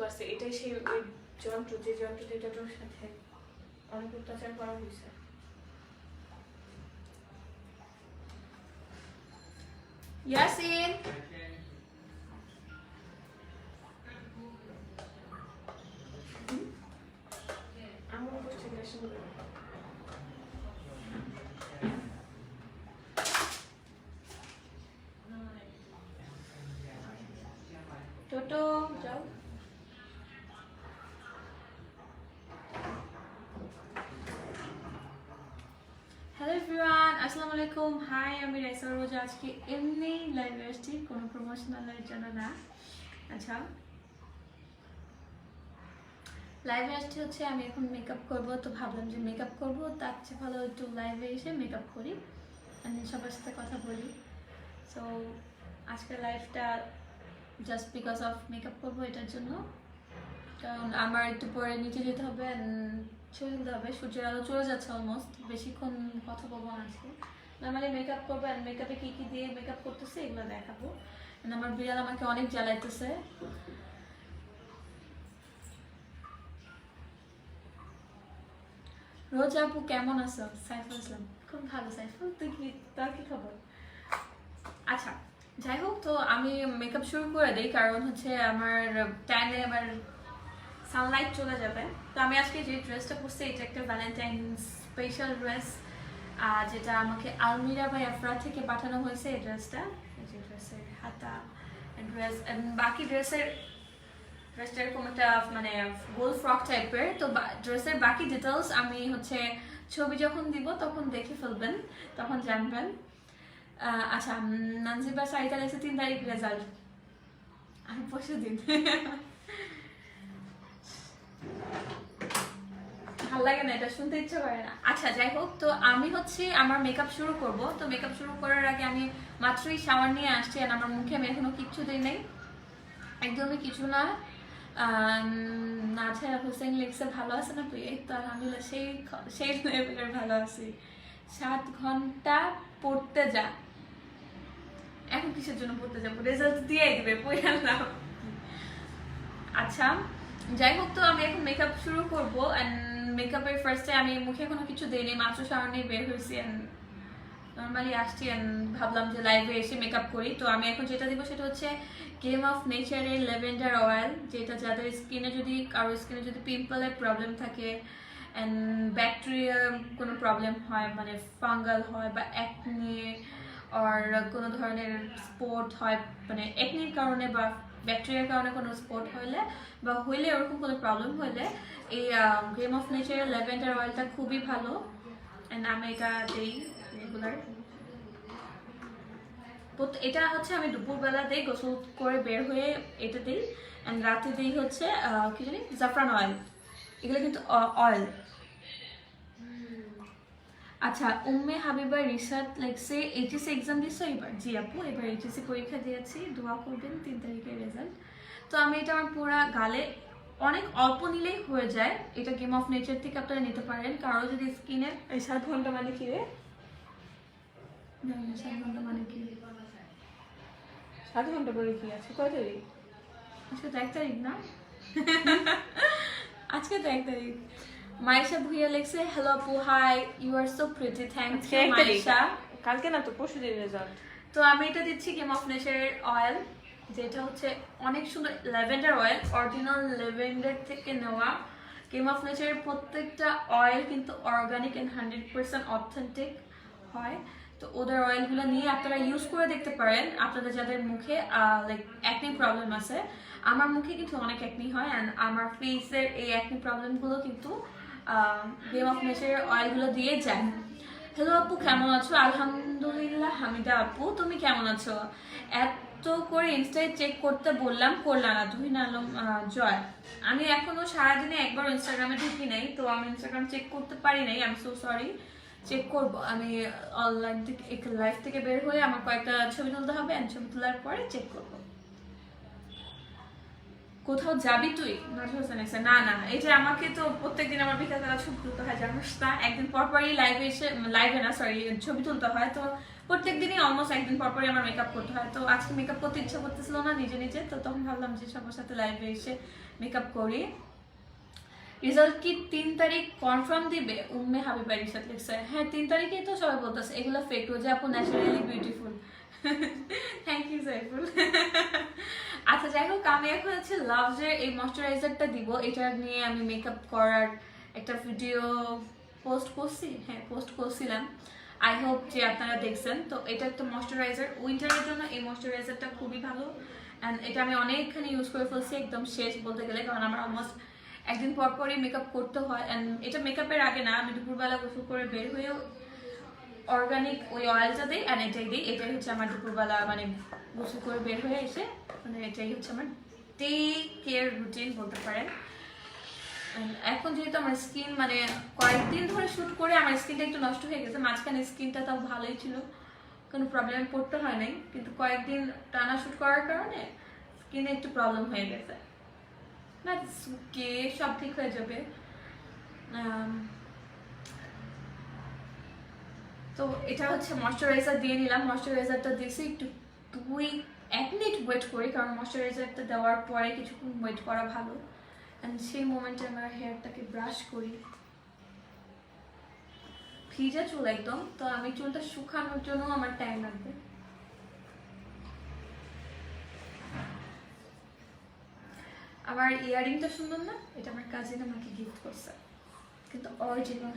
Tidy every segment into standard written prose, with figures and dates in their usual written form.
পারছে এটাই সেই ওই যন্ত্র, যে যন্ত্র যেটার সাথে অনেক অত্যাচার করা হয়েছে। ইয়াসিন আমার করছে রেশন করে টোটো যাও। হ্যালো এভরিওয়ান, আসসালামু আলাইকুম। হাই, আমি রাইসা রোজা। আজকে এমনি লাইভে আসছি, কোনো প্রমোশনালের জন্য না। আচ্ছা, লাইভে আসছি হচ্ছে আমি এখন মেকআপ করব, তো ভাবলাম যে মেকআপ করব তার চেয়ে ভালো একটু লাইভে এসে মেকআপ করি, সবার সাথে কথা বলি। সো আজকের লাইভটা জাস্ট বিকজ অফ মেকআপ করবো, এটার জন্য। কারণ আমার একটু পরে নিচে যেতে হবে, ছবি তুলতে হবে। সূর্যের আলো চলে যাচ্ছে অলমোস্ট, বেশিক্ষণ কথা বলবো না আজকে। নর্মালি মেকআপ করবো, অ্যান্ড মেকআপে কী কী দিয়ে মেকআপ করতেছে এগুলো দেখাবো। আমার বিড়াল আমাকে অনেক জ্বালাইতেছে। রোজা আপু কেমন আছো? সাইফুল ইসলাম, খুব ভালো। সাইফুল, তুই কি, তোর কি খবর? আচ্ছা, যাই হোক, তো আমি মেকআপ শুরু করে দিই, কারণ হচ্ছে আমার টাইমে আমার সানলাইট চলে যাবে। তো আমি আজকে যে ড্রেসটা পরছি এটা একটা ভ্যালেন্টাইন স্পেশাল ড্রেস, যেটা আমাকে আলমিরা বা এফরা থেকে পাঠানো হয়েছে। এই ড্রেসটা, এই যে ড্রেসের হাতা ড্রেস, বাকি ড্রেসটা এরকম একটা মানে গোল ফ্রক টাইপের। তো ড্রেসের বাকি ডিটেলস আমি হচ্ছে ছবি যখন দিব তখন দেখে ফেলবেন, তখন জানবেন। আচ্ছা, নানজিবা শাড়িটা লেগেছে 3 তারিখ রেজাল্ট, আমি পরশু দিন। ভাল লাগে না, এটা শুনতে ইচ্ছে করে না। আচ্ছা, যাই হোক, তো আমি হচ্ছে আমার মেকআপ শুরু করব। তো মেকআপ শুরু করার আগে আমি মাত্রই শাওয়ার নিয়ে আসছি, আর আমার মুখে আমি এখনো কিচ্ছু দিই নাই, একদমই কিছু না। নাজেয়া হোসেন লিখছে ভালো আছে না তুই? এই তো আলহামদুলিল্লাহ, সেই লেভেলের ভালো আছি। 7 ঘন্টা পড়তে যা। এখন কিসের জন্য পড়তে যাবো? রেজাল্ট দিয়েই দিবে, পড়ে না। আচ্ছা, যাই হোক, তো আমি এখন মেকআপ শুরু করবো। অ্যান্ড মেকআপের ফার্স্টে আমি মুখে কোনো কিছু দিইনি, মাত্র শাওয়ার নিয়ে বের হয়েছি, অ্যান্ড নর্মালি আসছি, অ্যান্ড ভাবলাম যে লাইভে এসে মেকআপ করি। তো আমি এখন যেটা দিব সেটা হচ্ছে গেম অফ নেচারের ল্যাভেন্ডার অয়েল, যেটা যাদের কারোর স্কিনে যদি পিম্পলের প্রবলেম থাকে, অ্যান্ড ব্যাকটেরিয়ার কোনো প্রবলেম হয়, মানে ফাঙ্গাল হয়, বা একনি আর কোনো ধরনের স্পট হয়, মানে একনির কারণে বা ব্যাকটেরিয়ার কারণে কোনো স্পট হইলে ওরকম কোনো প্রবলেম হইলে এই গেম অফ নেচারের ল্যাভেন্ডার অয়েলটা খুবই ভালো। অ্যান্ড আমি এটা দিই রেগুলার। এটা হচ্ছে আমি দুপুরবেলা দিই, গোসল করে বের হয়ে এটা দিই। অ্যান্ড রাতে দিই হচ্ছে কি জানি, জাফরান অয়েল। এগুলো কিন্তু অয়েল। আচ্ছা, উম্মে হাবিবা রিসার্চ লেগছে এইচএসসি এক্সাম দিছো এবার? জি আপু, এবার এইচএসসি পরীক্ষা দিয়েছি, দোয়া করবেন 3 তারিখের রেজাল্ট। তো আমি এটা আমার পুরো গালে অনেক অল্প নিলেই হয়ে যায়। এটা গেম অফ নেচার থেকে আপনারা নিতে পারেন। কারো যদি স্কিনের 7 ঘন্টা মানে কি রে? 7 ঘন্টা মানে কি? 7 ঘন্টা পরে কি আছে? কয় তারিখ? আজকে তো 1 তারিখ না? আজকে তো 1 তারিখ। মাইশা ভুইয়া লেখছে হ্যালো আপু, hi, you are so pretty, thank you Maisha. কালকে না তো, পরশু দিন রেজাল্ট। তো আমি এটা দিচ্ছি গেম অফ নেচারের অয়েল, যেটা হচ্ছে অনেক সুন্দর ল্যাভেন্ডার অয়েল, অরিজিনাল ল্যাভেন্ডার থেকে নেওয়া। গেম অফ নেচারের প্রত্যেকটা অয়েল কিন্তু অর্গানিক অ্যান্ড 100% অথেন্টিক হয়। তো ওদের অয়েলগুলো নিয়ে আপনারা ইউজ করে দেখতে পারেন, আপনাদের যাদের মুখে লাইক অ্যাকনি প্রবলেম আছে। আমার মুখে কিন্তু অনেক অ্যাকনি হয়, অ্যান্ড আমার ফেসের এই অ্যাকনি প্রবলেমগুলো কিন্তু গেম অফ নেচারের অয়েলগুলো দিয়ে যায়। হ্যালো আপু, কেমন আছো? আলহামদুলিল্লাহ হামিদা আপু, তুমি কেমন আছো? এত করে ইনস্টায় চেক করতে বললাম, করলা না। তুহিন আলম জয়, আমি এখনো সারাদিনে একবার ইনস্টাগ্রামে ঢুকি নাই, তো আমি ইনস্টাগ্রাম চেক করতে পারি নাই, I am so sorry. Check করবো আমি অনলাইন থেকে, লাইভ থেকে বের হয়ে আমার কয়েকটা ছবি তুলতে হবে, ছবি তোলার পরে চেক করবো। কোথাও যাবি তুই? না না, এই যে আমাকে তো প্রত্যেকদিন আমার বিকালবেলা ছবি তুলতে হয়, জানিস না? একদিন পরপরই লাইভে এসে, লাইভে না সরি, ছবি তুলতে হয়। তো প্রত্যেকদিনই অলমোস্ট একদিন পর পরই আমার মেকআপ করতে হয়, তো আজকে মেকআপ করতে ইচ্ছা করতেছিল না নিজে নিজে, তো তখন ভাবলাম যে সবার সাথে লাইভে এসে মেকআপ করি। রেজাল্ট কি 3 তারিখ কনফার্ম দিবে? উম্মে হাবিবা রিসার্চ লিখছে, হ্যাঁ 3 তারিখেই তো সবাই বলতেছে। এগুলো ফেক, রোজা আপু naturally beautiful. Thank you Saiful. আচ্ছা যাই হোক, আমি এখন হচ্ছে লাভসের এই ময়শ্চারাইজারটা দিব, এটা নিয়ে আমি মেকআপ করার একটা ভিডিও পোস্ট করছি, হ্যাঁ পোস্ট করছিলাম, আই হোপ যে আপনারা দেখছেন। তো এটা একটা ময়শ্চারাইজার, উইন্টারের জন্য এই ময়শ্চারাইজারটা খুবই ভালো, অ্যান্ড এটা আমি অনেকখানি ইউজ করে ফেলছি, একদম শেষ বলতে গেলে, কারণ আমার অলমোস্ট একদিন পর পরই মেকআপ করতে হয়। অ্যান্ড এটা মেকআপের আগে না, আমি দুপুরবেলা গোসল করে বের হয়েও অর্গানিক ওই অয়েলটা দিই অ্যান্ড এটাই দিই। এটাই হচ্ছে আমার দুপুরবেলা মানে গোসল করে বের হয়ে এসে মানে এটাই হচ্ছে আমার ডে কেয়ার রুটিন বলতে পারেন। এখন যেহেতু আমার স্কিন মানে কয়েকদিন ধরে শ্যুট করে আমার স্কিনটা একটু নষ্ট হয়ে গেছে, মাঝখানে স্কিনটা তাও ভালোই ছিল, কোনো প্রবলেমে পড়তে হয় নাই, কিন্তু কয়েকদিন টানা শ্যুট করার কারণে স্কিনে একটু প্রবলেম হয়ে গেছে। না ওকে, সব ঠিক হয়ে যাবে। তো এটা হচ্ছে ময়শ্চারাইজার দিয়ে নিলাম, ময়শ্চারাইজারটা দিয়েছি একটু 1 মিনিট ওয়েট করি, কারণ ময়শ্চারাইজারটা দেওয়ার পরে কিছুক্ষণ ওয়েট করা ভালো। অ্যান্ড সেই মোমেন্টে আমার হেয়ারটাকে ব্রাশ করি, ভিজা চুল একদম, তো আমি চুলটা শুকানোর জন্য আমার টাইম লাগবে। আমার ইয়ারিংটা সুন্দর না? এটা আমার কাজিন আমাকে গিফট করছে, কিন্তু অরিজিনাল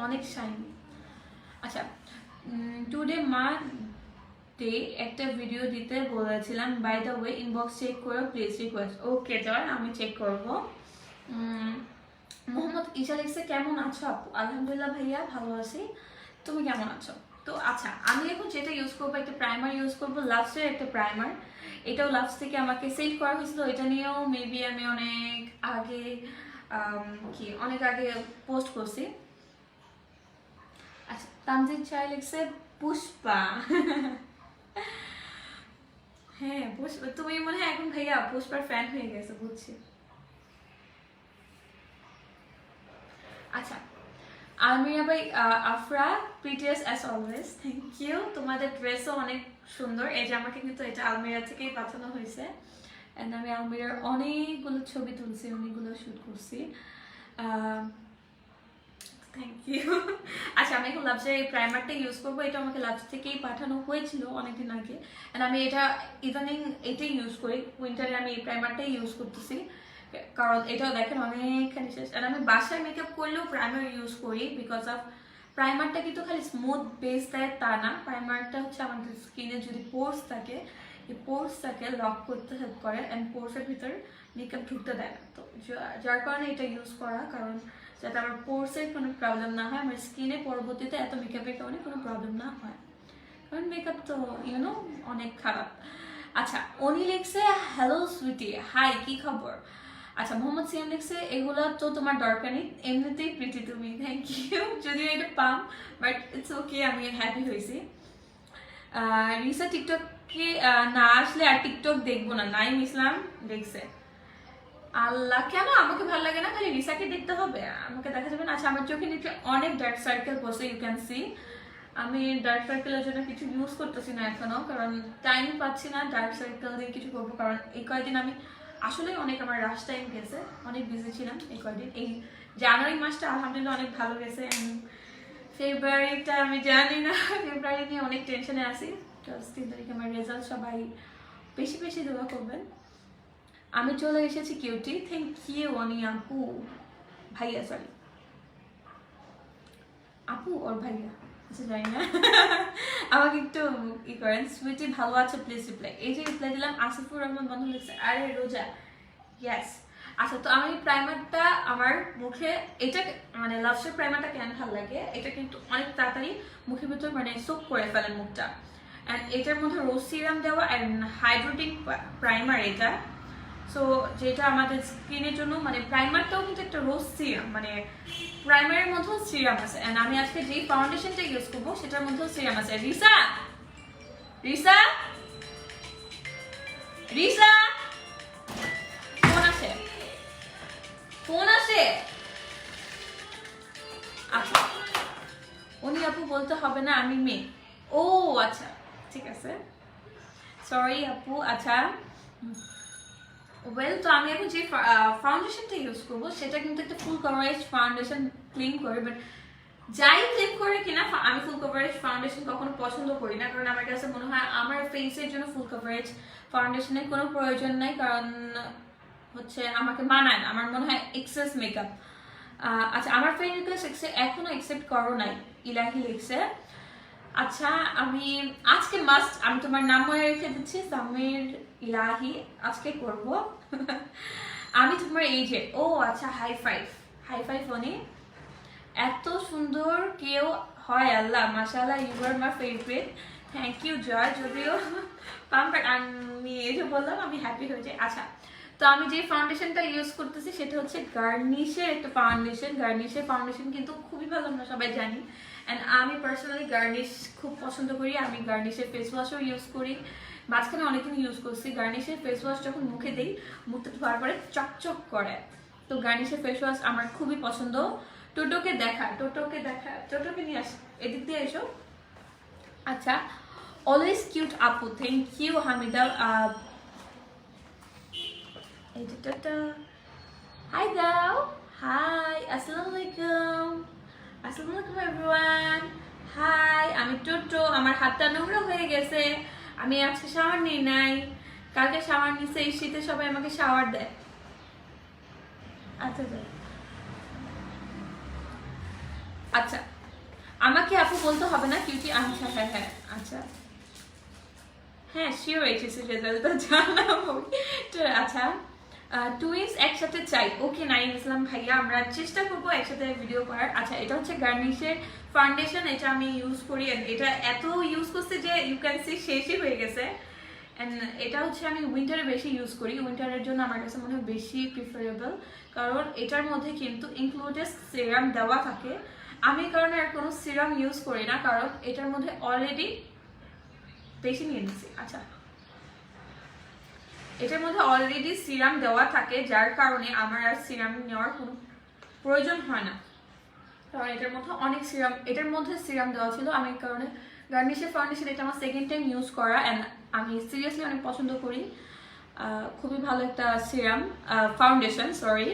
অনেক শাইনি। আচ্ছা, টুডে মা ডে একটা ভিডিও দিতে বলেছিলাম, by the way inbox check করো প্লিজ, রিকোয়েস্ট। ওকে জয়, আমি চেক করব। মোহাম্মদ ঈশা লিখছে, কেমন আছো আপু? আলহামদুলিল্লাহ ভাইয়া ভালো আছি, তুমি কেমন আছো? তো আচ্ছা, আমি এখন যেটা ইউজ করবো, একটা প্রাইমার ইউজ করবো, লাভসের একটা প্রাইমার। এটাও লাভস থেকে আমাকে সেল করা হয়েছিল, এটা নিয়েও মেবি আমি অনেক আগে পোস্ট করছি। আচ্ছা, তানজিদ চাই লিখছে পুষ্পা। হ্যাঁ পুষ্পা, তুমি মনে হয় এখন ভাইয়া পুষ্পার ফ্যান হয়ে গেছে, বুঝছি। আচ্ছা, আলমিরা ভাই, Afra prettiest as always, thank you. তোমাদের ড্রেসও অনেক সুন্দর, এই যে আমাকে কিন্তু এটা আলমিরা থেকেই পাঠানো হয়েছে, অ্যান্ড আমি আলমিরার অনেকগুলো ছবি তুলছি, অনেকগুলো শ্যুট করছি, থ্যাংক ইউ। আচ্ছা, আমি এখন লাভসের এই প্রাইমারটা ইউজ করবো, এটা আমাকে লাভস থেকেই পাঠানো হয়েছিল অনেকদিন আগে, অ্যান্ড আমি এটা ইদানিং এটাই ইউজ করি, উইন্টারে আমি এই প্রাইমারটাই ইউজ করতেছি, কারণ এটাও দেখেন অনেকখানি শেষ। আর আমি বাসায় মেকআপ করলেও প্রাইমার ইউজ করি, বিকজ অফ প্রাইমারটা কিন্তু খালি স্মুথ বেস দেয় তা না, প্রাইমারটা হচ্ছে আমাদের স্কিনে যদি পোর্স থাকে, এই পোর্সটাকে লক করতে হেল্প করে, অ্যান্ড পোর্সের ভিতর মেকআপ ঢুকতে দেয় না, তো যার কারণে এটা ইউজ করা, কারণ যাতে আমার পোর্সের কোনো প্রবলেম না হয়, আমার স্কিনে পরবর্তীতে এত মেকআপের কারণে কোনো প্রবলেম না হয়, কারণ মেকআপ তো ইউনো অনেক খারাপ। আচ্ছা, উনি লিখছে, হ্যালো সুইটি, হাই কি খবর? আচ্ছা, মোহাম্মদ সিয়াম লিখছে, এগুলো তো তোমার দরকার নেই, এমনিতেই প্রিটি তুমি, থ্যাংক ইউ। যদিও এটা পাম, বাট ইটস ওকে, আমি হ্যাপি হয়েছি। রিসা টিকটকে না আসলে আর টিকটক দেখবো না, নাইম ইসলাম দেখছে। আল্লাহ, কেন? আমাকে ভালো লাগে না, খালি রিসাকে দেখতে হবে, আমাকে দেখা যাবে না? আচ্ছা, আমার চোখে নিচে অনেক ডার্ক সার্কেল বসে, ইউ ক্যান সি। আমি ডার্ক সার্কেলের জন্য কিছু ইউজ করতেছি না এখনো, কারণ টাইম পাচ্ছি না ডার্ক সার্কেল দিয়ে কিছু করবো, কারণ এই কয়েকদিন আমি আসলে অনেক আমার রাশ টাইম গেছে, অনেক বিজি ছিলাম এই কয়েকদিন। এই জানুয়ারি মাসটা আলহামদুলিল্লাহ অনেক ভালো গেছে, ফেব্রুয়ারিটা আমি জানি না, ফেব্রুয়ারি নিয়ে অনেক টেনশনে আছি। 3 তারিখে আমার রেজাল্ট, সবাই বেশি বেশি দোয়া করবেন। আমি চলে এসেছি কিউটি, থ্যাংক ইউ অনি আপু, ভাইয়া সরি আপু ওর ভাইয়া, আচ্ছা জানি না। আমাকে একটু ই করেন, সুইটি ভালো আছে প্লিজ রিপ্লাই। এই যে রিপ্লাই দিলাম, আসিফুর রহমান বন্ধু লিখছে, আরে রোজা, ইয়েস। আচ্ছা, তো আমি প্রাইমারটা আমার মুখে, এটা মানে লাভসের প্রাইমারটা কেন ভালো লাগে, এটা কিন্তু অনেক তাড়াতাড়ি মুখের ভিতর মানে সোক করে ফেলে মুখটা, অ্যান্ড এটার মধ্যে রোজ সিরাম দেওয়া অ্যান্ড হাইড্রেটিং প্রাইমার এটা, সো যেটা আমাদের স্কিনের জন্য মানে প্রাইমারটাও কিন্তু একটা রোজ সিরাম, মানে প্রাইমারের মধ্যেও সিরাম আছে, এন্ড আমি আজকে যেই ফাউন্ডেশনটা ইউজ করবো সেটার মধ্যেও সিরাম আছে। রিসা রিসা রিসা ফোন আসে, ফোন আসে। আচ্ছা, উনি আপু বলতে হবে না আমি মেয়ে। ও আচ্ছা ঠিক আছে, সরি আপু। আচ্ছা ওয়েল, তো আমি এখন যে ফাউন্ডেশনটা ইউজ করবো সেটা কিন্তু একটা ফুল কভারেজ ফাউন্ডেশন ক্লেম করে, বাট যাই ক্লেম করে কিনা আমি ফুল কভারেজ ফাউন্ডেশন কখনো পছন্দ করি না, কারণ আমার কাছে মনে হয় আমার ফেসের জন্য ফুল কভারেজ ফাউন্ডেশনের কোনো প্রয়োজন নাই, কারণ হচ্ছে আমাকে মানায় না, আমার মনে হয় এক্সেস মেকআপ। আচ্ছা আমার ফ্রেন্ড রিকোয়েস্ট এখনো অ্যাকসেপ্ট করো নাই, ইলাহি লিখছে। আচ্ছা আমি আজকে মাস্ট, আমি তোমার নাম মনে রেখে দিচ্ছি, সামির ইলাহি, আজকে করব। আমি তোমার এই যে, ও আচ্ছা high five, high five Oni, এত সুন্দর কেউ হয় আল্লাহ, মাশাআল্লাহ, you are my favourite, thank you Joy. যদিও পাম্পার, আমি এই যে বললাম আমি হ্যাপি হয়ে যাই। আচ্ছা তো আমি যে ফাউন্ডেশনটা ইউজ করতেছি সেটা হচ্ছে গার্নিশের একটা ফাউন্ডেশন। গার্নিশের ফাউন্ডেশন কিন্তু খুবই ভালো, আমরা সবাই জানি, অ্যান্ড আমি পার্সোনালি গার্নিশ খুব পছন্দ করি। আমি গার্নিশের ফেস ওয়াশও ইউজ করি, মাঝখানে অনেকদিন ইউজ করছি। গার্নিশের ফেস ওয়াশ যখন মুখে দিই, মুখটা ধোয়ার পরে চকচক করে, তো গার্নিশের ফেস ওয়াশ আমার খুবই পছন্দ। টোটোকে দেখা, টোটোকে দেখা, টোটোকে নিয়ে আস, এদিক দিয়ে এসো। আচ্ছা অলওয়েজ কিউট আপু, থ্যাংক ইউ হামিদা। হাই দাও, হাই, আসসালামু আলাইকুম, আসসালামু আলাইকুম এভরিওয়ান, হাই। আমি টোটো, আমার হাতটা নোংরা হয়ে গেছে, আমি আজকে শাওয়ার নিই নাই, কালকে শাওয়ার নিছে, এই শীতে সবাই আমাকে শাওয়ার দেয়। আচ্ছা আচ্ছা আমাকে আপু বলতে হবে না কিউটি। আচ্ছা হ্যাঁ হ্যাঁ আচ্ছা হ্যাঁ শিওর, এইচএসসি রেজাল্টটা জানাবো। আচ্ছা টুইন্স একসাথে চাই, ওকে নাইম ইসলাম ভাইয়া, আমরা চেষ্টা করবো একসাথে ভিডিও করার। আচ্ছা এটা হচ্ছে গার্নিশের ফাউন্ডেশন, এটা আমি ইউজ করি, এটা এত ইউজ করছি যে ইউ ক্যান সি শেষই হয়ে গেছে। অ্যান্ড এটা হচ্ছে আমি উইন্টারে বেশি ইউজ করি, উইন্টারের জন্য আমার কাছে মনে হয় বেশি প্রিফারেবল, কারণ এটার মধ্যে কিন্তু ইনক্লুডেড সিরাম দেওয়া থাকে। আমি কারণে আর কোনো সিরাম ইউজ করি না, কারণ এটার মধ্যে অলরেডি বেশি নিয়ে নিচ্ছি। আচ্ছা এটার মধ্যে অলরেডি সিরাম দেওয়া থাকে, যার কারণে আমার আর সিরাম নেওয়ার কোনো প্রয়োজন হয় না, কারণ এটার মধ্যে অনেক সিরাম, এটার মধ্যে সিরাম দেওয়া ছিল। আমি কারণে গার্নিশের ফাউন্ডেশন এটা আমার সেকেন্ড টাইম ইউজ করা, অ্যান্ড আমি সিরিয়াসলি অনেক পছন্দ করি, খুবই ভালো একটা সিরাম ফাউন্ডেশন, সরি।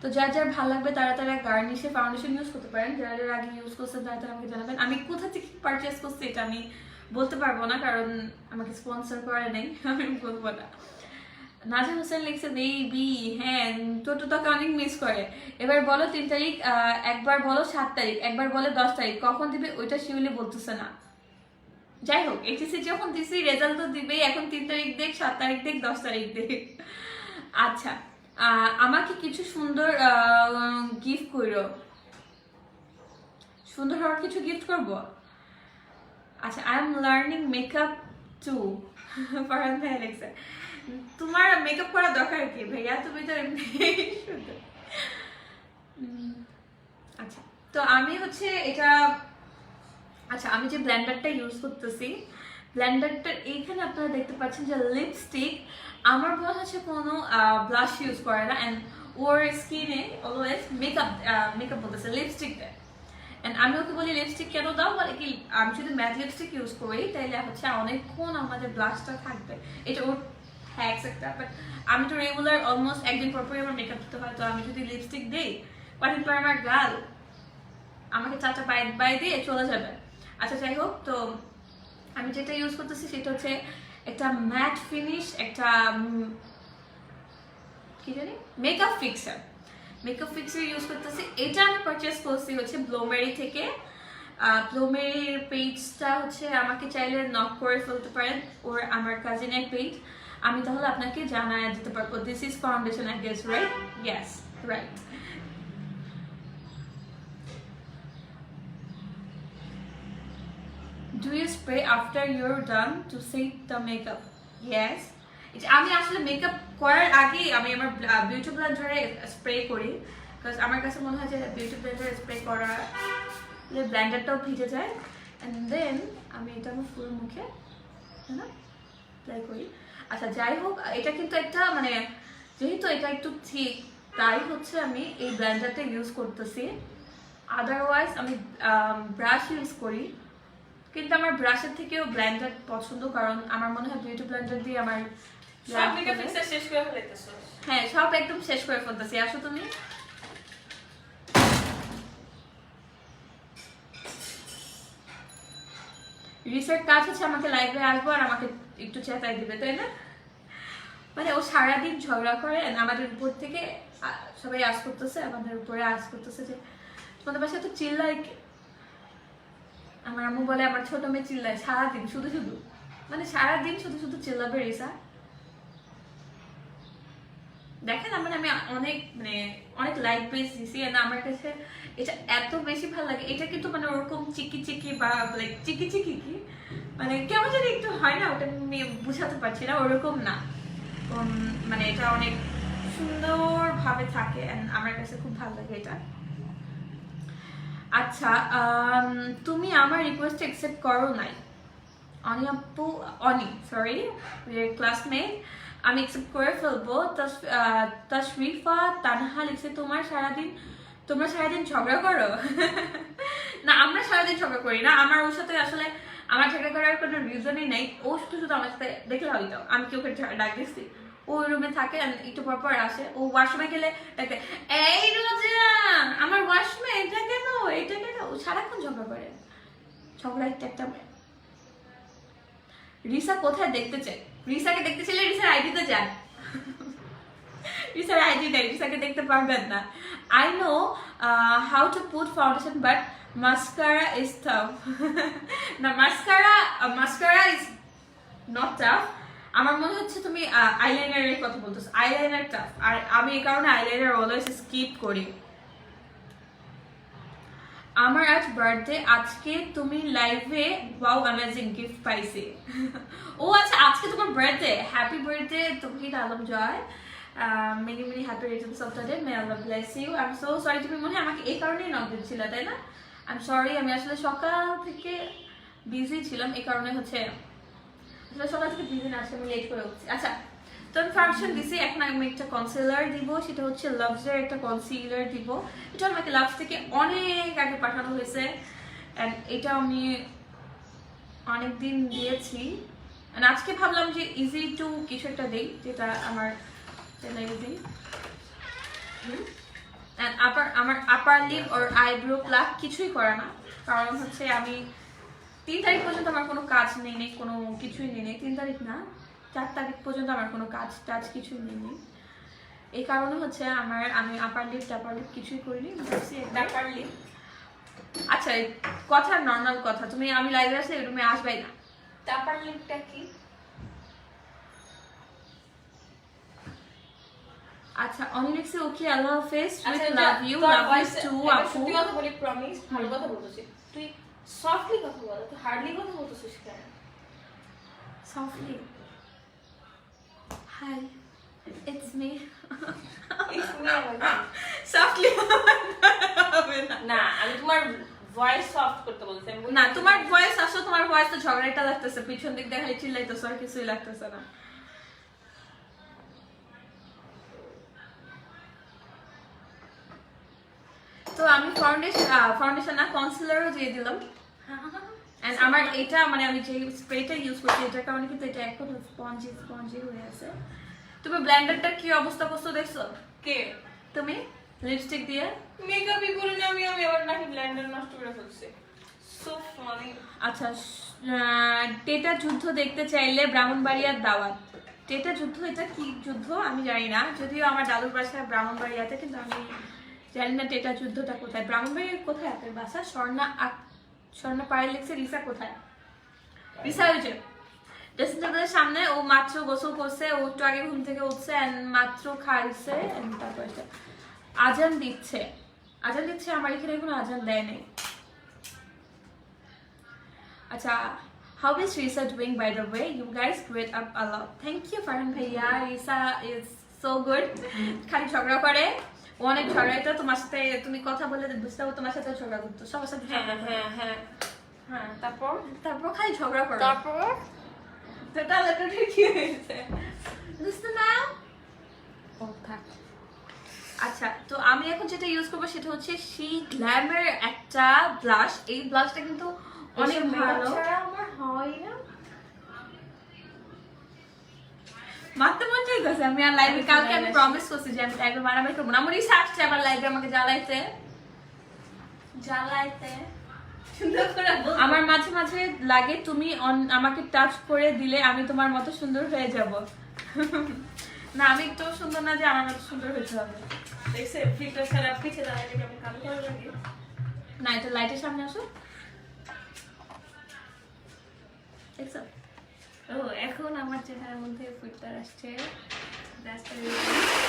তো যার যার ভালো লাগবে তারা তারা গার্নিশের ফাউন্ডেশন ইউজ করতে পারেন, যারা যারা আগে ইউজ করছেন তারা তারা আমাকে জানাবেন। আমি কোথা থেকে পারচেস করছি এটা আমি বলতে পারবো না, কারণ আমাকে স্পন্সর করে নেই, আমি বলবো না। নাজিম হোসেন লিখছে বেবি, হ্যাঁ টোটো তোকে অনেক মিস করে। এবার বলো 3 তারিখ, একবার বলো 7 তারিখ, একবার বলে 10 তারিখ, কখন দিবে ওইটা শিউলি বলতেছে না। যাই হোক এইচএসসি যখন দিছি রেজাল্ট তো দিবেই, এখন 3 তারিখ দেখ, 7 তারিখ দেখ, 10 তারিখ দেখ। আচ্ছা আমাকে কিছু সুন্দর গিফট করো, সুন্দর হওয়ার কিছু গিফট করব। আচ্ছা I am learning makeup too, Farhan ভাই লিখছে তোমার মেকআপ করার দরকার কি ভাইয়া, তুমি তো এমনি সুন্দর। আচ্ছা তো আমি হচ্ছে এটা, আচ্ছা আমি যে ব্লেন্ডারটা ইউজ করতেছি, ব্লেন্ডারটার এইখানে আপনারা দেখতে পাচ্ছেন যে লিপস্টিক, আমার বোন হচ্ছে কোনো ব্লাশ ইউজ করে না, অ্যান্ড ওর স্কিনে অলওয়েজ মেকআপ বলতেছে লিপস্টিক দেয়, অ্যান্ড আমি ওকে বলি লিপস্টিক কেন দাও, বলে কি আমি যদি ম্যাট লিপস্টিক ইউজ করি তাহলে হচ্ছে অনেকক্ষণ আমাদের ব্লাশটা থাকবে, এটা ওর হ্যাক্স একটা। বাট আমি তো রেগুলার অলমোস্ট একদিন পর পরই আমার মেকআপ দিতে হয়, তো আমি যদি লিপস্টিক দিই কদিন পর আমার গাল আমাকে চাটা বাই দিয়ে চলে যাবে। আচ্ছা যাই হোক, তো আমি যেটা ইউজ করতেছি সেটা হচ্ছে একটা ম্যাট ফিনিশ, একটা কি জানি makeup fixer, makeup fixer use করতেছি। এটা আমি পারচেস করছি হচ্ছে ব্লোমেরি থেকে। ব্লোমেরির পেজটা হচ্ছে আমাকে চাইলে নক করে ফেলতে পারেন, ওর আমার কাজিনের পেজ, আমি তাহলে আপনাকে জানায় দিতে পারবো। This is foundation I guess, right? Yes right. Do you spray after you're done to set the makeup? Yes. আমি আসলে মেকআপ করার আগে আমি আমার বিউটি ব্লেন্ডারে স্প্রে করি, বিকজ আমার কাছে মনে হয় যে বিউটি ব্লেন্ডারে স্প্রে করা ব্লেন্ডারটাও ভিজে যায়, অ্যান্ড দেন আমি এটা আমার ফুল মুখে না অ্যাপ্লাই করি। আচ্ছা যাই হোক, এটা কিন্তু একটা মানে যেহেতু এটা একটু ঠিক, তাই হচ্ছে আমি এই ব্লেন্ডারটা ইউজ করতেছি। আদারওয়াইজ আমি ব্রাশ ইউজ করি, কিন্তু আমার ব্রাশের থেকেও ব্লেন্ডার পছন্দ, কারণ আমার মনে হয় বিউটি ব্লেন্ডার দিয়ে আমার সব মেকআপ ফিক্সার শেষ করে ফেলাইতেছো। হ্যাঁ, সব একদম শেষ করে ফেলতেছি। আসো তুমি। রিসার্চ কাজ হচ্ছে আমাকে লাইভে আসবো আর আমাকে একটু চেতাই দিবে, তাই না? মানে ও সারাদিন ঝগড়া করে and আমাদের উপর থেকে সবাই আশ করতেছে, আমাদের উপরে আশ করতেছে যে তোমাদের বাসায় তো চিল্লাই। আমার আম্মু বলে আমার ছোট মেয়ে চিল্লায় সারাদিন, শুধু শুধু, মানে সারাদিন শুধু শুধু চিল্লাবে রিসা। দেখেন মানে আমি অনেক লাইক পেজ দিছি, and আমার কাছে এটা এত বেশি ভালো লাগে। এটা কিন্তু মানে ওরকম চিকি চিকি বা লাইক চিকি চিকি কি মানে কেমন জানি একটু হয় না, ওটা আমি বুঝাতে পারছি না, ওরকম না। মানে এটা অনেক সুন্দরভাবে থাকে and আমার কাছে খুব ভালো লাগে এটা। আচ্ছা, তুমি আমার রিকোয়েস্ট অ্যাকসেপ্ট করো নাই। সরি, ক্লাসমেট, আমি অ্যাকসেপ্ট করে ফেলবো। তাশরিফা তানহা লিখছে তোমরা সারাদিন ঝগড়া করো। না, আমরা সারাদিন ঝগড়া করি না। আমার ওর সাথে আসলে আমার ঝগড়া করার কোনো রিজনই নেই। ও শুধু আমার সাথে দেখলে হয়তো আমি কি ওকে ডাক দিচ্ছি, ও রুমে থাকে একটু পর পর আসে। ও ওয়াশরুমে গেলে ডাকে, এই রোজা আমার ওয়াশরুমে এটা কেন এটা কেন। ও সারাক্ষণ ঝগড়া করে, ঝগড়া একটা। রিসা কোথায় দেখতে চাই? রিসাকে দেখতে চাইলে রিসার আইডিতে যান। রিসার আইডি নেই, রিসাকে দেখতে পারবেন না। I know how to put foundation but mascara is tough. না, মাস্কারা ইজ নট টাফ। আমার মনে হচ্ছে তুমি আইলাইনারের কথা বলতেছো। আইলাইনার টাফ, আর আমি এই কারণে আইলাইনার অলওয়েজ স্কিপ করি। আমার আজ বার্থডে, আজকে তুমি লাইভে ওয়াও অ্যামেজিং গিফট পাইছি। ও আচ্ছা, আজকে তোমার বার্থডে, হ্যাপি বার্থডে তুমি Alam Joy. Many many happy returns of the day, may আল্লাহ bless you. I am so sorry, তুমি মনে হয় আমাকে এই কারণেই নক দিচ্ছিলে, তাই না? আই এম সরি, আমি আসলে সকাল থেকে বিজি ছিলাম, এই কারণে হচ্ছে আসলে সকাল থেকে বিজি না, আজকে আমি লেট করে উঠছি। আচ্ছা, তো আমি ফাংশন দিছি, এখন আমি একটা কনসিলার দিব, সেটা হচ্ছে লাভসের একটা কনসিলার দিব। এটা আমাকে লাভস থেকে অনেক আগে পাঠানো হয়েছে, অ্যান্ড এটা আমি অনেকদিন দিয়েছি। অ্যান্ড আজকে ভাবলাম যে ইজি টু কিছু একটা দিই, যেটা আমার ইজি। অ্যান্ড আমার আপার লিপ ওর আইব্রো প্লাক কিছুই করে না, কারণ হচ্ছে আমি 3 তারিখ পর্যন্ত আমার কোনো কাজ নেই, কোনো কিছুই নেই। 3 তারিখ না, 4 তারিখ পর্যন্ত আমার কোনো কাজ টাজ কিছুই নেই। এই কারণে হচ্ছে আমি আপার লিপ টাপার লিপ কিছুই করিনি। টাপার লিপ, আচ্ছা, কথা নর্মাল কথা, তুমি আমি লাইভে আসলে রুমে আসবাই না। টাপার লিপটা কি? আচ্ছা, অনিলেক্সে ওকে, আল্লাহ হাফেজ, আচ্ছা, লাভ ইউ টু আপু। সত্যি কথা বলি, প্রমিস, ভালো কথা বলতেছিস তুই। সফটলি কথা বল, তুই হার্ডলি কথা বলতেছিস কেন? Softly, hi, it's me. Softly হবে না। না, আমি তোমার ভয়েস সফট করতে বলছি। না, তোমার ভয়েস আসো, তোমার ভয়েস তো ঝগড়াটা লাগতেছে, পিছন দিক দেখালে চিল্লাইতেছো, আর কিছুই লাগতেছে না। তো আমি ফাউন্ডেশন না, কনসিলারও দিয়ে দিলাম। এন্ড আমার এটা মানে আমি যে স্প্রেটা ইউজ করছি এটার কারণে কিন্তু এটা এখন স্পঞ্জি হয়ে আছে। তুমি ব্লেন্ডারটার কি অবস্থা করছো দেখছো? কে? তুমি লিপস্টিক দিয়ে মেকআপই করে না আমি আবার নাকি ব্লেন্ডার নষ্ট করে ফেলছি। So funny. আচ্ছা, টেটা যুদ্ধ দেখতে চাইলে ব্রাহ্মণবাড়িয়ার দাওয়াত। টেটা যুদ্ধ, এটা কি যুদ্ধ আমি জানি না, যদিও আমার দাদুর বাসা ব্রাহ্মণবাড়িয়াতে, কিন্তু আমি জানি না টেটা যুদ্ধটা কোথায়। ব্রাহ্মণবাড়িয়ার কোথায় আপনার বাসা? স্বর্ণা পায়েল লিখছে। রিসা কোথায়? রিসা হয়েছে ড্রেসিং টেবিলের সামনে, ও মাত্র গোসল করছে, ও একটু আগে ঘুম থেকে উঠছে, মাত্র খাইছে, তারপর আজান দিচ্ছে। আমার এখানে কোনো আজান দেয় নাই। আচ্ছা, how is Risa doing by the way? You guys great up a lot. Thank you Farhan bhaiya. Risa is so good. খালি ঝগড়া করে, অনেক ঝগড়াইতো তোমার সাথে, তুমি কথা বলে বুঝতে পারো, তোমার সাথে ঝগড়া করতো, সবার সাথে ঝগড়া করে। হ্যাঁ, তারপর খালি ঝগড়া করে। তারপর তো তাহলে কি হয়েছে বুঝতে নাও? ও থাক। আচ্ছা, তো আমি এখন যেটা ইউজ করবো সেটা হচ্ছে শি গ্ল্যামের একটা ব্লাশ। এই ব্লাশটা কিন্তু অনেক ভালো। আমার হয় না। মারতে মন চাইতেছে। আমি আর লাইভে কালকে আমি প্রমিস করছি যে আমি লাইভে মারামারি করবো না। আমার ইচ্ছা আসছে আবার লাইভে আমাকে জ্বালাইতে। সুন্দর করে বল। আমার মাঝে মাঝে লাগে তুমি আমাকে টাচ করে দিলে আমি তোমার মতো সুন্দর হয়ে যাব। না, আমি একটু সুন্দর না যে আমার মতো সুন্দর হতে হবে। দেখছে ফিল্টার ছাড়া পিছে দাঁড়ালে কেমন কালো কালো লাগে। না, এটা লাইটের সামনে আসো। দেখছো? ও এখন আমার চেহারার মধ্যে ফিল্টার আসছে।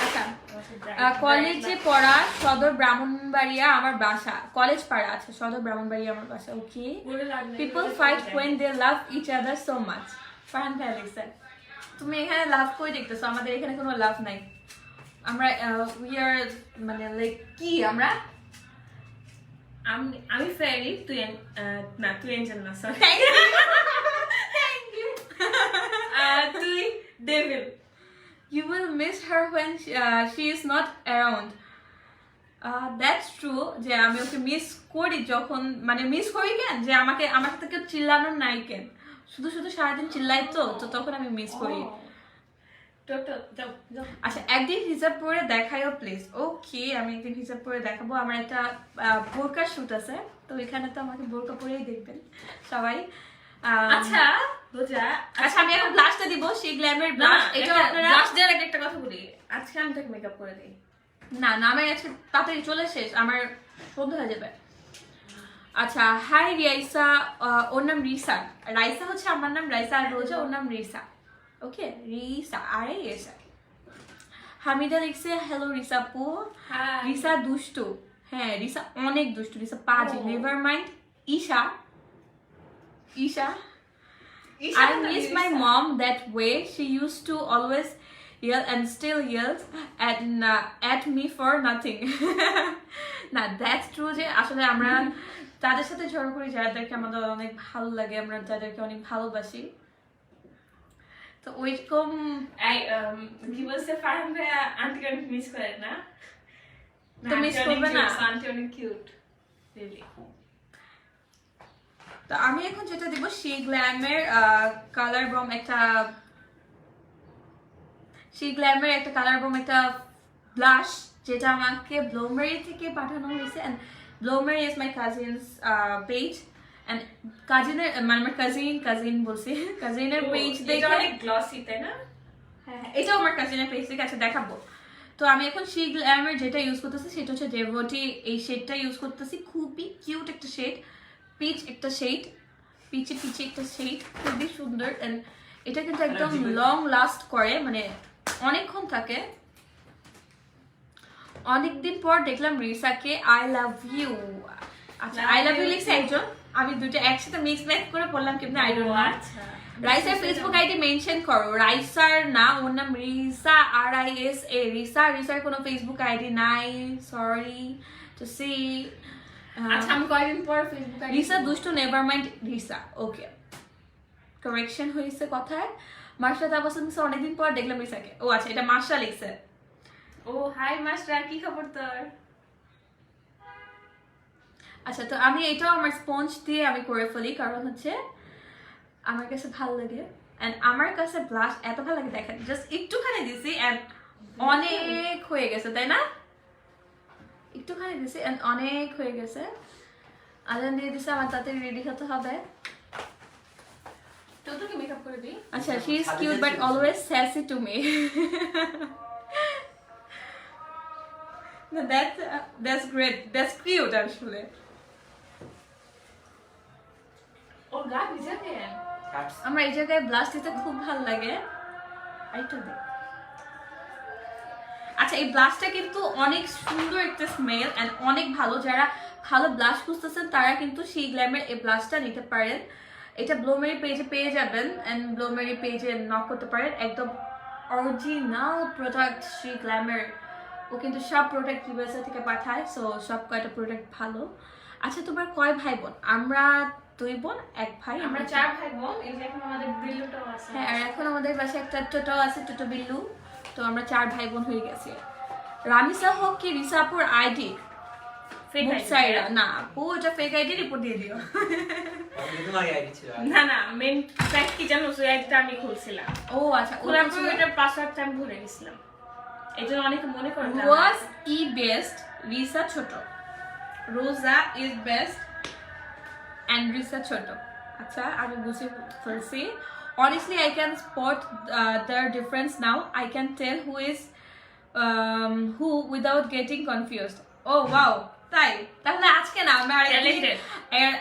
আচ্ছা, কলেজে পড়া সদর ব্রাহ্মণবাড়িয়া আমার বাসা। কলেজ পাড়া আছে, সদর ব্রাহ্মণবাড়িয়া আমার বাসা। Okay. People fight when they love each other so much. Farhan ভাই লিখছে। তুমি এখানে লাভ কই দেখতেছো? আমাদের এখানে কোনো লাভ নাই। আমরা উই আর মানে লাইক কি আমরা আমি ফেরি, তুই না, তুই এঞ্জেল না, সরি। তুই devil. You will miss her when she is not around. That's true. যে আমি ওকে মিস করি যখন, মানে মিস করি কেন যে আমাকে আমার সাথে কেউ চিল্লানোর নাই কেন, শুধু শুধু সারাদিন চিল্লাই তো তখন আমি মিস করি। আচ্ছা, একদিন হিজাব পরে দেখাইও প্লিজ। ওকে, আমি একদিন হিজাব পরে দেখাবো। আমার একটা বোরকার শুট আছে, তো এখানে তো আমাকে বোরকা পরেই দেখবেন সবাই। আচ্ছা রোজা, আচ্ছা আমি এখন ব্লাশটা দিব, সেই গ্ল্যামের ব্লাশ। এটা আপনারা ব্লাশ দেওয়ার আগে একটা কথা বলি, আজকে আমি তোকে মেকআপ করে দিই। না না, আমার আজকে তাড়াতাড়ি চলে শেষ, আমার সন্ধ্যা হয়ে যাবে। আচ্ছা, হাই রিয়াইসা, ওর নাম রিসা। রাইসা হচ্ছে আমার নাম, রাইসা আর রোজা ওর নাম রিসা। ওকে, রিসা আর রিসা। হামিদা লিখছে হ্যালো রিসা পু। রিসা দুষ্টু। হ্যাঁ, রিসা অনেক দুষ্টু, রিসা পাজি। Never mind. Isha, Isha I miss my mom that way. She used to always yell and still yells at me for nothing. না, that's true যে আসলে আমরা তাদের সাথে ঝগড়া করি যাদেরকে আমাদের অনেক ভালো লাগে, আমরা যাদেরকে অনেক ভালোবাসি। তো ওইরকম কি বলছে ফারহান ভাইয়া, আন্টিকে অনেক মিস করে না? তো মিস করবে না? আন্টি অনেক কিউট, রিয়েলি। তো আমি এখন যেটা দিব, শি গ্ল্যামের কালার বম একটা, শি গ্ল্যামের একটা কালার বম একটা ব্লাশ, যেটা আমাকে ব্লোমারি থেকে পাঠানো হয়েছে। এন্ড ব্লোমারি is my cousin's page. And কাজিনের মানে আমার কাজিন বলছি, কাজিনের পেজ দেখে অনেক গ্লসি, তাই না? হ্যাঁ, এটাও আমার কাজিনের পেজ থেকে। আচ্ছা দেখাবো। তো আমি এখন শি গ্ল্যামের যেটা ইউজ করতেছি সেটা হচ্ছে ডেভোটি। এই শেডটা ইউজ করতেছি, খুবই কিউট একটা শেড, পিচ একটা শেড, পিচে একটা শেড, খুবই সুন্দর। এন্ড এটা কিন্তু একদম লং লাস্ট করে, মানে অনেকক্ষণ থাকে। অনেকদিন পর দেখলাম রিসাকে আই লাভ ইউ। আচ্ছা, আই লাভ ইউ লিখছে একজন, আমি দুটো একসাথে মিক্স ম্যাচ করে পড়লাম কিন্তু আই ডোন্ট নো। আচ্ছা, রাইসার ফেসবুক আইডি মেনশন করো। রাইসার না, ওর নাম রিসা, RISA। রিসার কোনো ফেসবুক আইডি নাই, সরি টু সি। আচ্ছা, আমি কয়েকদিন পর ফেসবুক আইডি রিসা দুষ্টু, নেভার মাইন্ড রিসা। ওকে, কারেকশন হয়েছে কথায়। মার্শা তাবাসুম লিখছে অনেকদিন পর দেখলাম রিসাকে। ও আচ্ছা, এটা মার্শা লিখছে। ও হাই মাস্টার, কি খবর তোর? আচ্ছা, তো আমি এটাও আমার স্পঞ্জ দিয়ে আমি করে ফেলি, কারণ হচ্ছে আমার কাছে ভালো লাগে। এন্ড আমার কাছে ব্লাশ এত ভালো লাগে, দেখেন জাস্ট একটুখানি দিছি এন্ড অনেক হয়ে গেছে, তাই না? একটুখানি দিছি এন্ড অনেক হয়ে গেছে। আজান দিয়ে দিছে, আমার তাড়াতাড়ি রেডি হতে হবে। তোকে মেকআপ করে দিই। আচ্ছা, she is cute but always sassy to me. No, that's great. That's cute actually. ওর গা ভিজা কেন? আমার এই জায়গায় ব্লাশ দিতে খুব ভালো লাগে। আইটা দে। আচ্ছা, এই ব্লাশটা কিন্তু অনেক সুন্দর একটা স্মেল এন্ড অনেক ভালো। যারা ভালো ব্লাশ খুঁজতেছেন তারা কিন্তু সেই গ্ল্যামের এই ব্লাশটা নিতে পারেন। এটা ব্লোমারি পেজে পেয়ে যাবেন এন্ড ব্লোমারি পেজে নক করতে পারেন। একদম অরিজিনাল প্রোডাক্ট সেই গ্ল্যামের। ও কিন্তু সব প্রোডাক্ট ইউএসএ থেকে পাঠায়, সো সব কয়টা প্রোডাক্ট ভালো। আচ্ছা, তোমার কয় ভাই বোন? আমরা 2 বোন 1 ভাই। আমরা 4 ভাই বোন। এই যে এখন আমাদের বিল্লুটাও আছে। হ্যাঁ, আর এখন আমাদের বাসায় একটা টোটো আছে, টোটো বিল্লু। তো আমরা 4 ভাই বোন হয়ে গেছি। রামিসা হোক কি রিসাপুর আইডি Fake ID, সাইরা না আপু এটা ফেক আইডি রিপোর্ট দিয়ে দিও তোমারই আইডি ছিল না না মেন ফ্যাক্ট কি জানো ওই আইডিটা আমি খুলছিলাম ও আচ্ছা খোলার পর এটার পাসওয়ার্ডটা আমি ভুলে গেছিলাম এই জন্য অনেকে মনে করে যে রোজ ই বেস্ট রিসা ছোট রোজা ইজ বেস্ট এন্ড রিসা ছোট আচ্ছা আমি বুঝে ফেলছি honestly I can spot the difference now I can tell who is who without getting confused oh wow তাই তাহলে আজকে না আমরা Talented.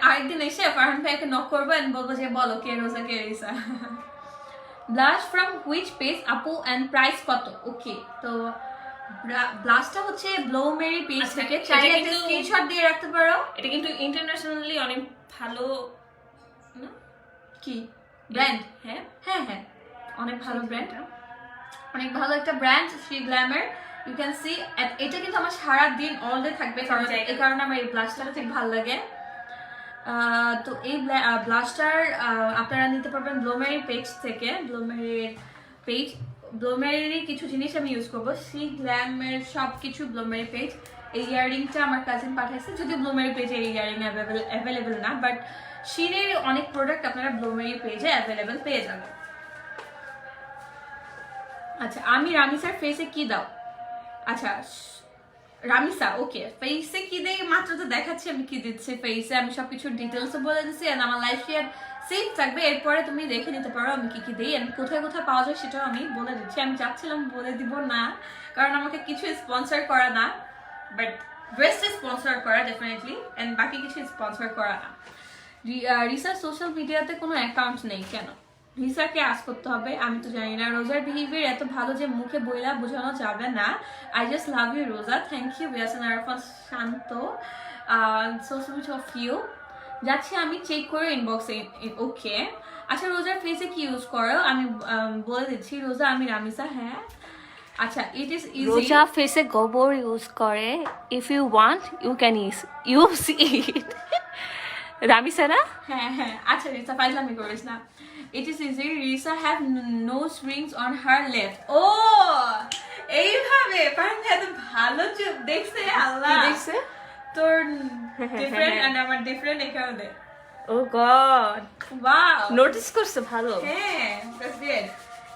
আরেকদিন এসে ফারহান ভাইকে নক করবো and বলবো যে বলো কে রোজা কে Risa blush from which page আপু এন্ড প্রাইস কত ওকে তো ব্লাশটা হচ্ছে ব্লোমেরি পেজ আচ্ছা, থেকে এটা চাইলে একটা কিন্তু- স্ক্রিনশট দিয়ে রাখতে পারো এটা কিন্তু ইন্টারন্যাশনালি অনেক ভালো না কি ব্র্যান্ড হ্যাঁ হ্যাঁ হ্যাঁ অনেক ভালো ব্র্যান্ড অনেক ভালো একটা brand Shri glamour you can see এটা কিন্তু আমার সারা দিন অল ডে থাকবে কারণ জায়গা। এই কারণে আমার এই ব্লাশটা খুব ভালো লাগে তো এই ব্লাশটার আপনারা নিতে পারবেন ব্লোমেরি পেজ থেকে ব্লোমেরির পেজ ব্লোমেরির কিছু জিনিস আমি ইউজ করবো শ্রী গ্ল্যামের সব কিছু ব্লোমেরি পেজ এই ইয়াররিংটা আমার কাজিন পাঠাইছে যদিও ব্লোমেরি পেজে এই ইয়াররিং অ্যাভেলেবেল না বাট শিরের অনেক প্রোডাক্ট আপনারা ব্লোমেরি পেজে অ্যাভেলেবেল পেয়ে যাবেন আচ্ছা আমি রামিসার ফেসে কি দাও আচ্ছা রামিসা ওকে ফেসে কি দেই মাত্র তো দেখাচ্ছি আমি কি দিচ্ছি ফেসে আমি সবকিছু ডিটেলসও বলে দিচ্ছি আর আমার লাইফ শেয়ার সেভ থাকবে এরপরে তুমি দেখে নিতে পারো আমি কি কি দিই and কোথায় কোথায় পাওয়া যায় সেটাও আমি বলে দিচ্ছি আমি চাচ্ছিলাম বলে দিব না কারণ আমাকে কিছু স্পন্সর করা না বাট ড্রেসটা স্পন্সর করা ডেফিনেটলি এন্ড বাকি কিছু স্পন্সর করা না রিসার সোশ্যাল মিডিয়াতে কোনো অ্যাকাউন্ট নেই কেন রিসাকে আস করতে হবে আমি তো জানি না রোজার বিহেভিয়ার এত ভালো যে মুখে বইলা বোঝানো যাবে না I just love you Roza thank you বিয়াসন Arfan Shanto so sweet of you যাচ্ছি আমি চেক করে ইনবক্সে ওকে আচ্ছা রোজার ফেসে কি ইউজ করো আমি বলে দিচ্ছি রোজা আমি রামিসা হ্যাঁ আচ্ছা ইট ইজ ইজি রোজা ফেসে গোবর ইউজ করে if you want you can use it Ramisa না হ্যাঁ হ্যাঁ আচ্ছা রিসা ফাইজলামি করিস না it is easy Risa have no strings on her left ও এইভাবে পান এত ভালো চুপ দেখছে আল্লাহ কি দেখছে তোর ডিফারেন্ট এন্ড আমার ডিফারেন্ট একাউন্টে ও গড ওয়াও নোটিস করছে ভালো হ্যাঁ দ্যাটস গুড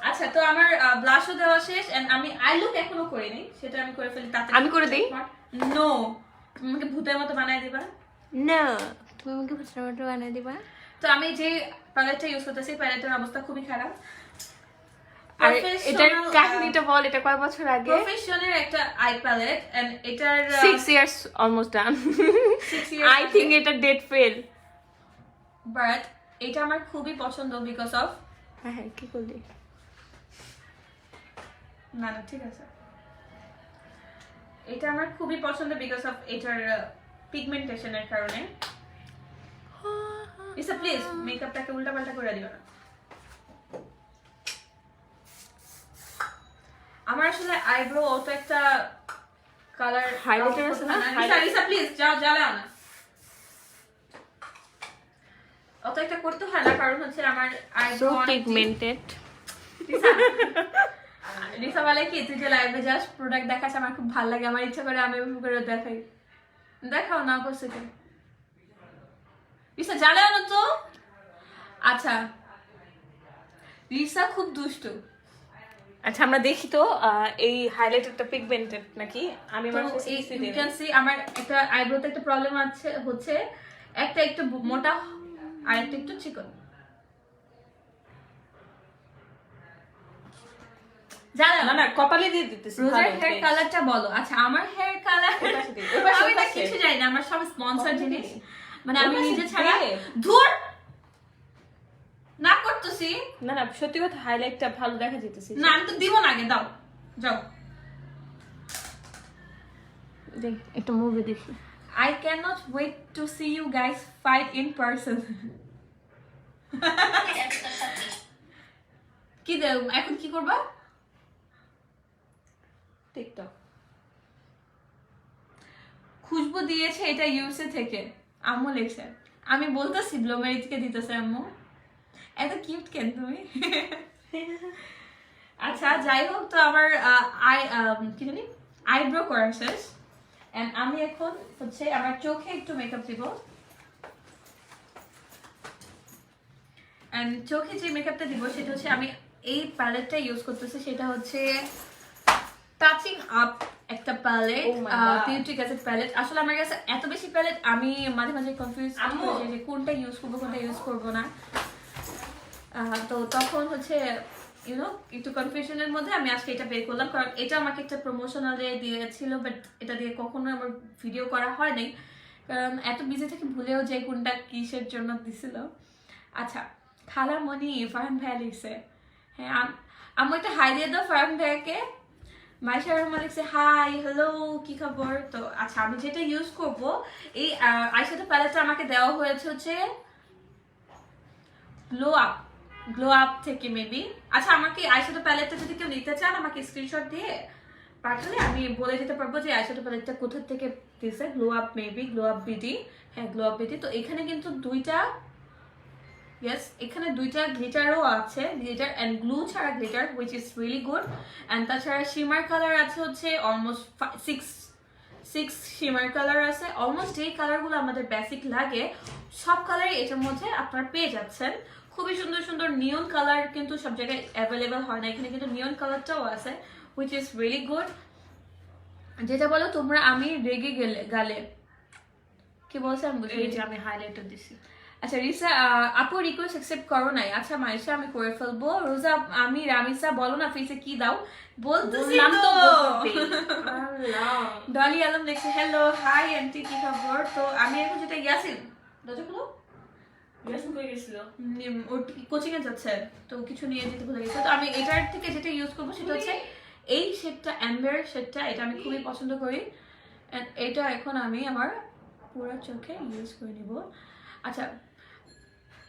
আচ্ছা তো আমার ব্লাশও দেওয়া শেষ এন্ড আমি আই লুক এখনো করিনি সেটা আমি করে ফেলি তাতে আমি করে দেই? নো তুমি আমাকে ভূতের মতো বানায় দিবা না তুমি আমাকে ফুচকা বানিয়ে দিবা তো আমি যে প্যালেটটা ইউজ করতেছি প্যালেটের অবস্থা খুবই খারাপ আর এটার কাহিনীটা বল এটা কয় বছর আগে প্রফেশনের একটা আই প্যালেট এন্ড এটার 6 years almost done 6 years I think এটা ডেট ফেল বাট এটা আমার খুবই পছন্দ বিকজ অফ হ্যাঁ হ্যাঁ কি করলি না না ঠিক আছে এটা আমার খুবই পছন্দ বিকজ অফ এটার পিগমেন্টেশনের কারণে ইসা প্লিজ মেকআপটাকে উল্টা পাল্টা করে দিও না আমার আসলে আইব্রো অত একটা কালার Highlighter আছে না? ইসা প্লিজ যাও জ্বালাও না অত একটা করতে হয় না কারণ হচ্ছে আমার সো আইব্রো পিগমেন্টেড রিসা বলে কি তুই যে লাইভে যাস প্রোডাক্ট দেখাস আমার খুব ভালো লাগে আমার ইচ্ছা করে আমি ওইভাবে করে দেখাই দেখাও না করছে কি রিসা জ্বালাও না তো আচ্ছা রিসা খুব দুষ্টু আচ্ছা আমরা দেখি তো এই হাইলাইটারটা পিগমেন্টেড নাকি আমি আমার ফেসে কিছুই ইউ দিইনি। ক্যান সি আমার একটা আইব্রোতে একটা প্রবলেম আছে হচ্ছে একটা একটু মোটা আর একটা একটু চিকন জ্বালাও না না কপালে দিয়ে দিতেছি রোজার ভালো, হেয়ার thanks। কালারটা বলো আচ্ছা আমার হেয়ার কালার ওই পাশে দিই, ওই পাশে, আমি ওই না পাশে। কিছু জানি না আমার সব স্পন্সর জিনিস মানে ওই আমি পাশে নিজে ছাড়া দে। ধুর না করতেছি না না সত্যি কথা হাইলাইটটা ভালো দেখা যেতেছে না আমি তো দিব না আগে দাও যাও দেখ একটা মুভি দেখি I cannot wait to see you guys fight in person কি দেব এখন কি করবা টিকটক খুশবু দিয়েছে এটা ইউএসএ থেকে আম্মু লিখছে আমি বলতেছি ব্লোমেরি থেকে দিতেছে আম্মু এত কিউট কেন তুমি আচ্ছা যাই হোক তো আমার কি জানি আইব্রো করা শেষ এন্ড আমি এখন হচ্ছে আমার চোখে একটু মেকআপ দিব এন্ড চোখে যে মেকআপটা দিব সেটা হচ্ছে আমি এই প্যালেটটা ইউজ করতেছি সেটা হচ্ছে টাচিং আপ একটা palette Oh my God. Beauty gadget palette আসলে আমার কাছে এত বেশি প্যালেট আমি মাঝে মাঝে কনফিউজ আম্মু। হয়ে যাই যে কোনটা ইউজ করবো কোনটা ইউজ করবো না তো তখন হচ্ছে ইউনো একটু কনফিউশনের মধ্যে আমি আজকে এটা বের করলাম কারণ এটা আমাকে একটা প্রমোশনালে দিয়েছিল বাট এটা দিয়ে কখনো আমার ভিডিও করা হয় নাই কারণ এত বিজি থেকে ভুলেও যাই কোনটা কিসের জন্য দিছিল আচ্ছা খালামণি ফারহান ভাইয়া লিখছে হ্যাঁ আমি একটা হাই দিয়ে দাও ফারহান ভাইয়াকে মাইশা রহমান লিখছে হাই হ্যালো কি খবর তো আচ্ছা আমি যেটা ইউজ করব এই আইশ্যাডো প্যালেটটা আমাকে দেওয়া হয়েছে হচ্ছে গ্লো আপ থেকে মেবি আচ্ছা আমাকে আইশ্যাডো প্যালেটটা যদি কেউ নিতে চান আমাকে স্ক্রিনশট দিয়ে পাঠালে আমি বলে দিতে পারবো যে আইশ্যাডো প্যালেটটা কোথা থেকে দিছে glow up maybe glow up BD হ্যাঁ গ্লো আপ বিডি তো এখানে কিন্তু দুইটা ইয়েস এখানে দুইটা গ্লিটারও আছে গ্লিটার এন্ড গ্লু ছাড়া glitter which is really good and তাছাড়া শিমার কালার আছে হচ্ছে অলমোস্ট সিক্স শিমার কালার আছে অলমোস্ট যেই কালারগুলো আমাদের বেসিক লাগে সব কালারই এটার মধ্যে আপনারা পেয়ে যাচ্ছেন খুবই সুন্দর সুন্দর নিয়ন কালার কিন্তু সব জায়গায় অ্যাভেলেবেল হয় না এখানে কিন্তু নিয়ন কালারটাও আছে হুইচ ইজ রিয়েলি গুড যেটা বলো তোমরা আমি রেগে গালে কি বলছে আমি বুঝি এই যে আমি হাইলাইটার দিছি আচ্ছা রিসা আপু রিকোয়েস্ট অ্যাকসেপ্ট করো নাই আচ্ছা মাইশা আমি করে ফেলবো রোজা আমি রামিসা বলো না ফেসে কি দাও বলতেছি বললাম তো তো আল্লাহ ডলি আলম লিখছে হ্যালো হাই আন্টি কি খবর তো আমি এখন যেটা ইয়াসিন দরজাগুলো ইয়াসিন কই গেছিল ওর কোচিং এ যাচ্ছে তো কিছু নিয়ে যেতে ভুলে গেছে তো আমি এটার থেকে যেটা ইউজ করবো সেটা হচ্ছে এই শেডটা অ্যাম্বার শেডটা এটা আমি খুবই পছন্দ করি and এটা এখন আমি আমার পুরো চোখে ইউজ করে নিব আচ্ছা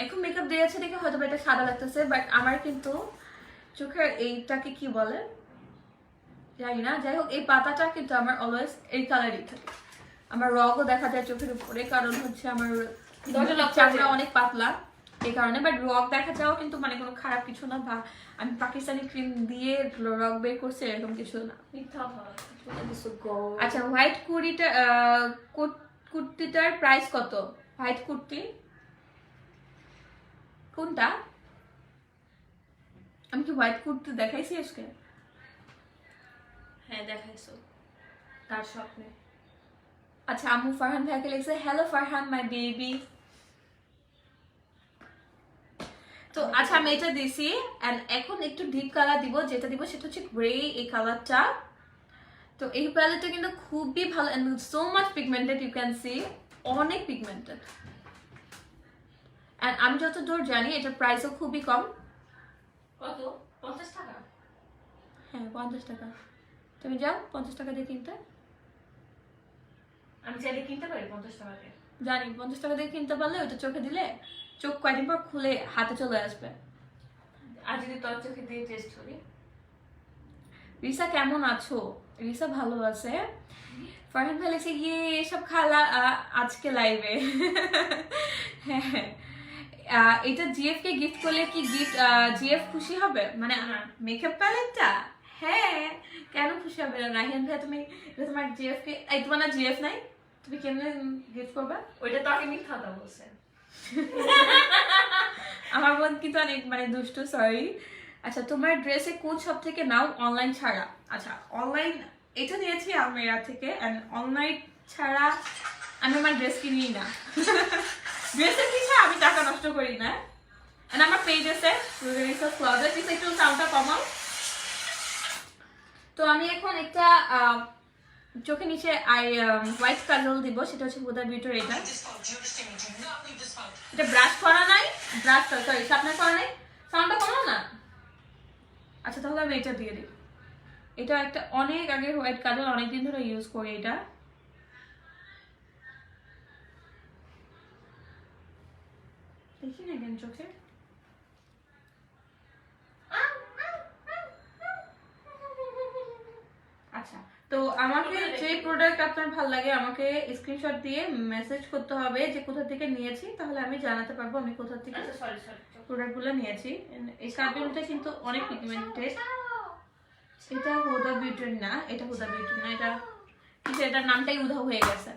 এখন মেকআপ দিয়েছে দেখে হয়তো এটা সাদা লাগতেছে বাট আমার কিন্তু চোখের এইটাকে কি বলে জানি না যাই হোক এই পাতাটা কিন্তু আমার অলওয়েজ এই কালারই থাকে আমার রগও দেখা যায় চোখের উপরে কারণ হচ্ছে আমার চামড়া অনেক পাতলা এই কারণে বাট রগ দেখা যাও কিন্তু মানে কোনো খারাপ কিছু না বা আমি পাকিস্তানি ক্রিম দিয়ে রগ বের করছি এরকম কিছু না মিথ্যা হয় আচ্ছা হোয়াইট কুর্তিটার প্রাইস কত হোয়াইট কুর্তি কোনটা আমি কি হোয়াইট কুর্তি দেখাইছি আজকে হ্যাঁ দেখাইছো তার স্বপ্নে আচ্ছা আম্মু ফারহান ভাইকে লিখছে হ্যালো ফারহান মাই বেবি তো আচ্ছা আমি এটা দিছি এন্ড এখন একটু ডিপ কালার দিব যেটা দিব সেটা হচ্ছে গ্রে এই কালারটা তো এই প্যালেটটা কিন্তু খুবই ভালো and so much pigmented you can see অনেক পিগমেন্টেড এন্ড আমি যতদূর জানি এটার প্রাইসও খুবই কম কত 50 টাকা হ্যাঁ 50 টাকা তুমি যাও 50 টাকা দিয়ে কিনতে আমি চাইলে কিনতে পারি 50 টাকা দিয়ে জানি 50 টাকা দিয়ে কিনতে পারলে ওটা চোখে দিলে চোখ কয়দিন পর খুলে হাতে চলে আসবে আর যদি তোর চোখে দিয়ে টেস্ট করি রিসা কেমন আছো রিসা ভালো আছে ফারহান ভাই লিখছে গিয়ে এসব খালা আজকে লাইভে হ্যাঁ এটা জিএফ কে গিফট করলে কি গিফট জিএফ খুশি হবে মানে মেকআপ প্যালেটটা হ্যাঁ কেন খুশি হবে না রাহিয়ান ভাই তুমি এটা তোমার জিএফ কে এই তোমার না জিএফ নাই তুমি কেমনে গিফট করবে ওইটা তো আগে মিথ্যা কথা বলছে আমার বোন কিন্তু অনেক মানে দুষ্টু সরি আচ্ছা তোমার ড্রেসে কোন সব থেকে নাও অনলাইন ছাড়া আচ্ছা অনলাইন এটা নিয়েছি আলমেরা থেকে এন্ড অনলাইন ছাড়া আমি আমার ড্রেস কিনি না ড্রেসের পিছনে আমি টাকা নষ্ট করি না এন্ড আমার পেজ আছে রুগেরিসা ক্লজেট প্লিজ একটু সাউন্ডটা কমাও তো আমি এখন একটা চোখে নিচে হোয়াইট কাজল দিব সেটা হচ্ছে হুদা বিউটির এটা ব্রাশ করা নাই ব্রাশ সরি শার্পনার করা নাই সাউন্ডটা কমাও না আচ্ছা তাহলে আমি এটা দিয়ে দিই এটা একটা অনেক আগের হোয়াইট কাজল অনেকদিন ধরে ইউজ করি এটা দেখি না কেন চোখে আচ্ছা তো আমাকে যে প্রোডাক্ট আপনার ভালো লাগে আমাকে স্ক্রিনশট দিয়ে মেসেজ করতে হবে যে কোথা থেকে নিয়েছি তাহলে আমি জানাতে পারবো আমি কোথা থেকে আচ্ছা সরি প্রোডাক্টগুলো নিয়েছি এই কাজলটা কিন্তু অনেক পিগমেন্টেড এটা হুদা বিউটির না, এটা হুদা বিউটির না, এটা কিছু, এটার নামটাই উধাও হয়ে গেছে।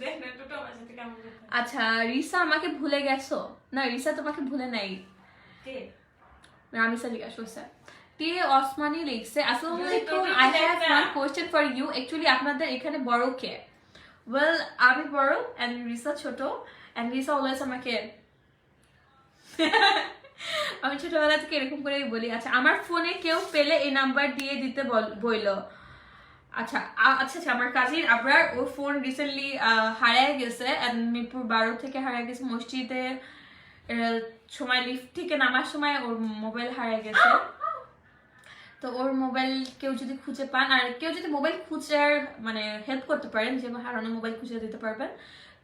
দেখ না টোটো আমার সাথে কেমন কথা। আচ্ছা, রিসা আমাকে ভুলে গেছো? না, রিসা তোমাকে ভুলে নাই, কে? রামিসা জিজ্ঞাসা করছে। টি ওসমানী লিখছে, আসসালামু আলাইকুম, তুমি আই দেখ হ্যাভ না। One question for you. Actually আপনাদের এখানে বড় কে? ওয়েল, আমি বড় এন্ড রিসা ছোট, এন্ড রিসা অলওয়েজ আমাকে আমি ছোটবেলা থেকে এরকম করেই বলি। আচ্ছা, আমার ফোনে কেউ পেলে এই নাম্বার দিয়ে দিতে বইলো। আচ্ছা আচ্ছা আচ্ছা, আমার কাজিন আবরার, ওর ফোন রিসেন্টলি হারায় গেছে, মিরপুর 12 থেকে হারায় গেছে মসজিদে সময়, লিফট থেকে নামার সময় ওর মোবাইল হারায় গেছে। তো ওর মোবাইল কেউ যদি খুঁজে পান, আর কেউ যদি মোবাইল খুঁজার মানে হেল্প করতে পারেন, যে হারানো মোবাইল খুঁজে দিতে পারবেন,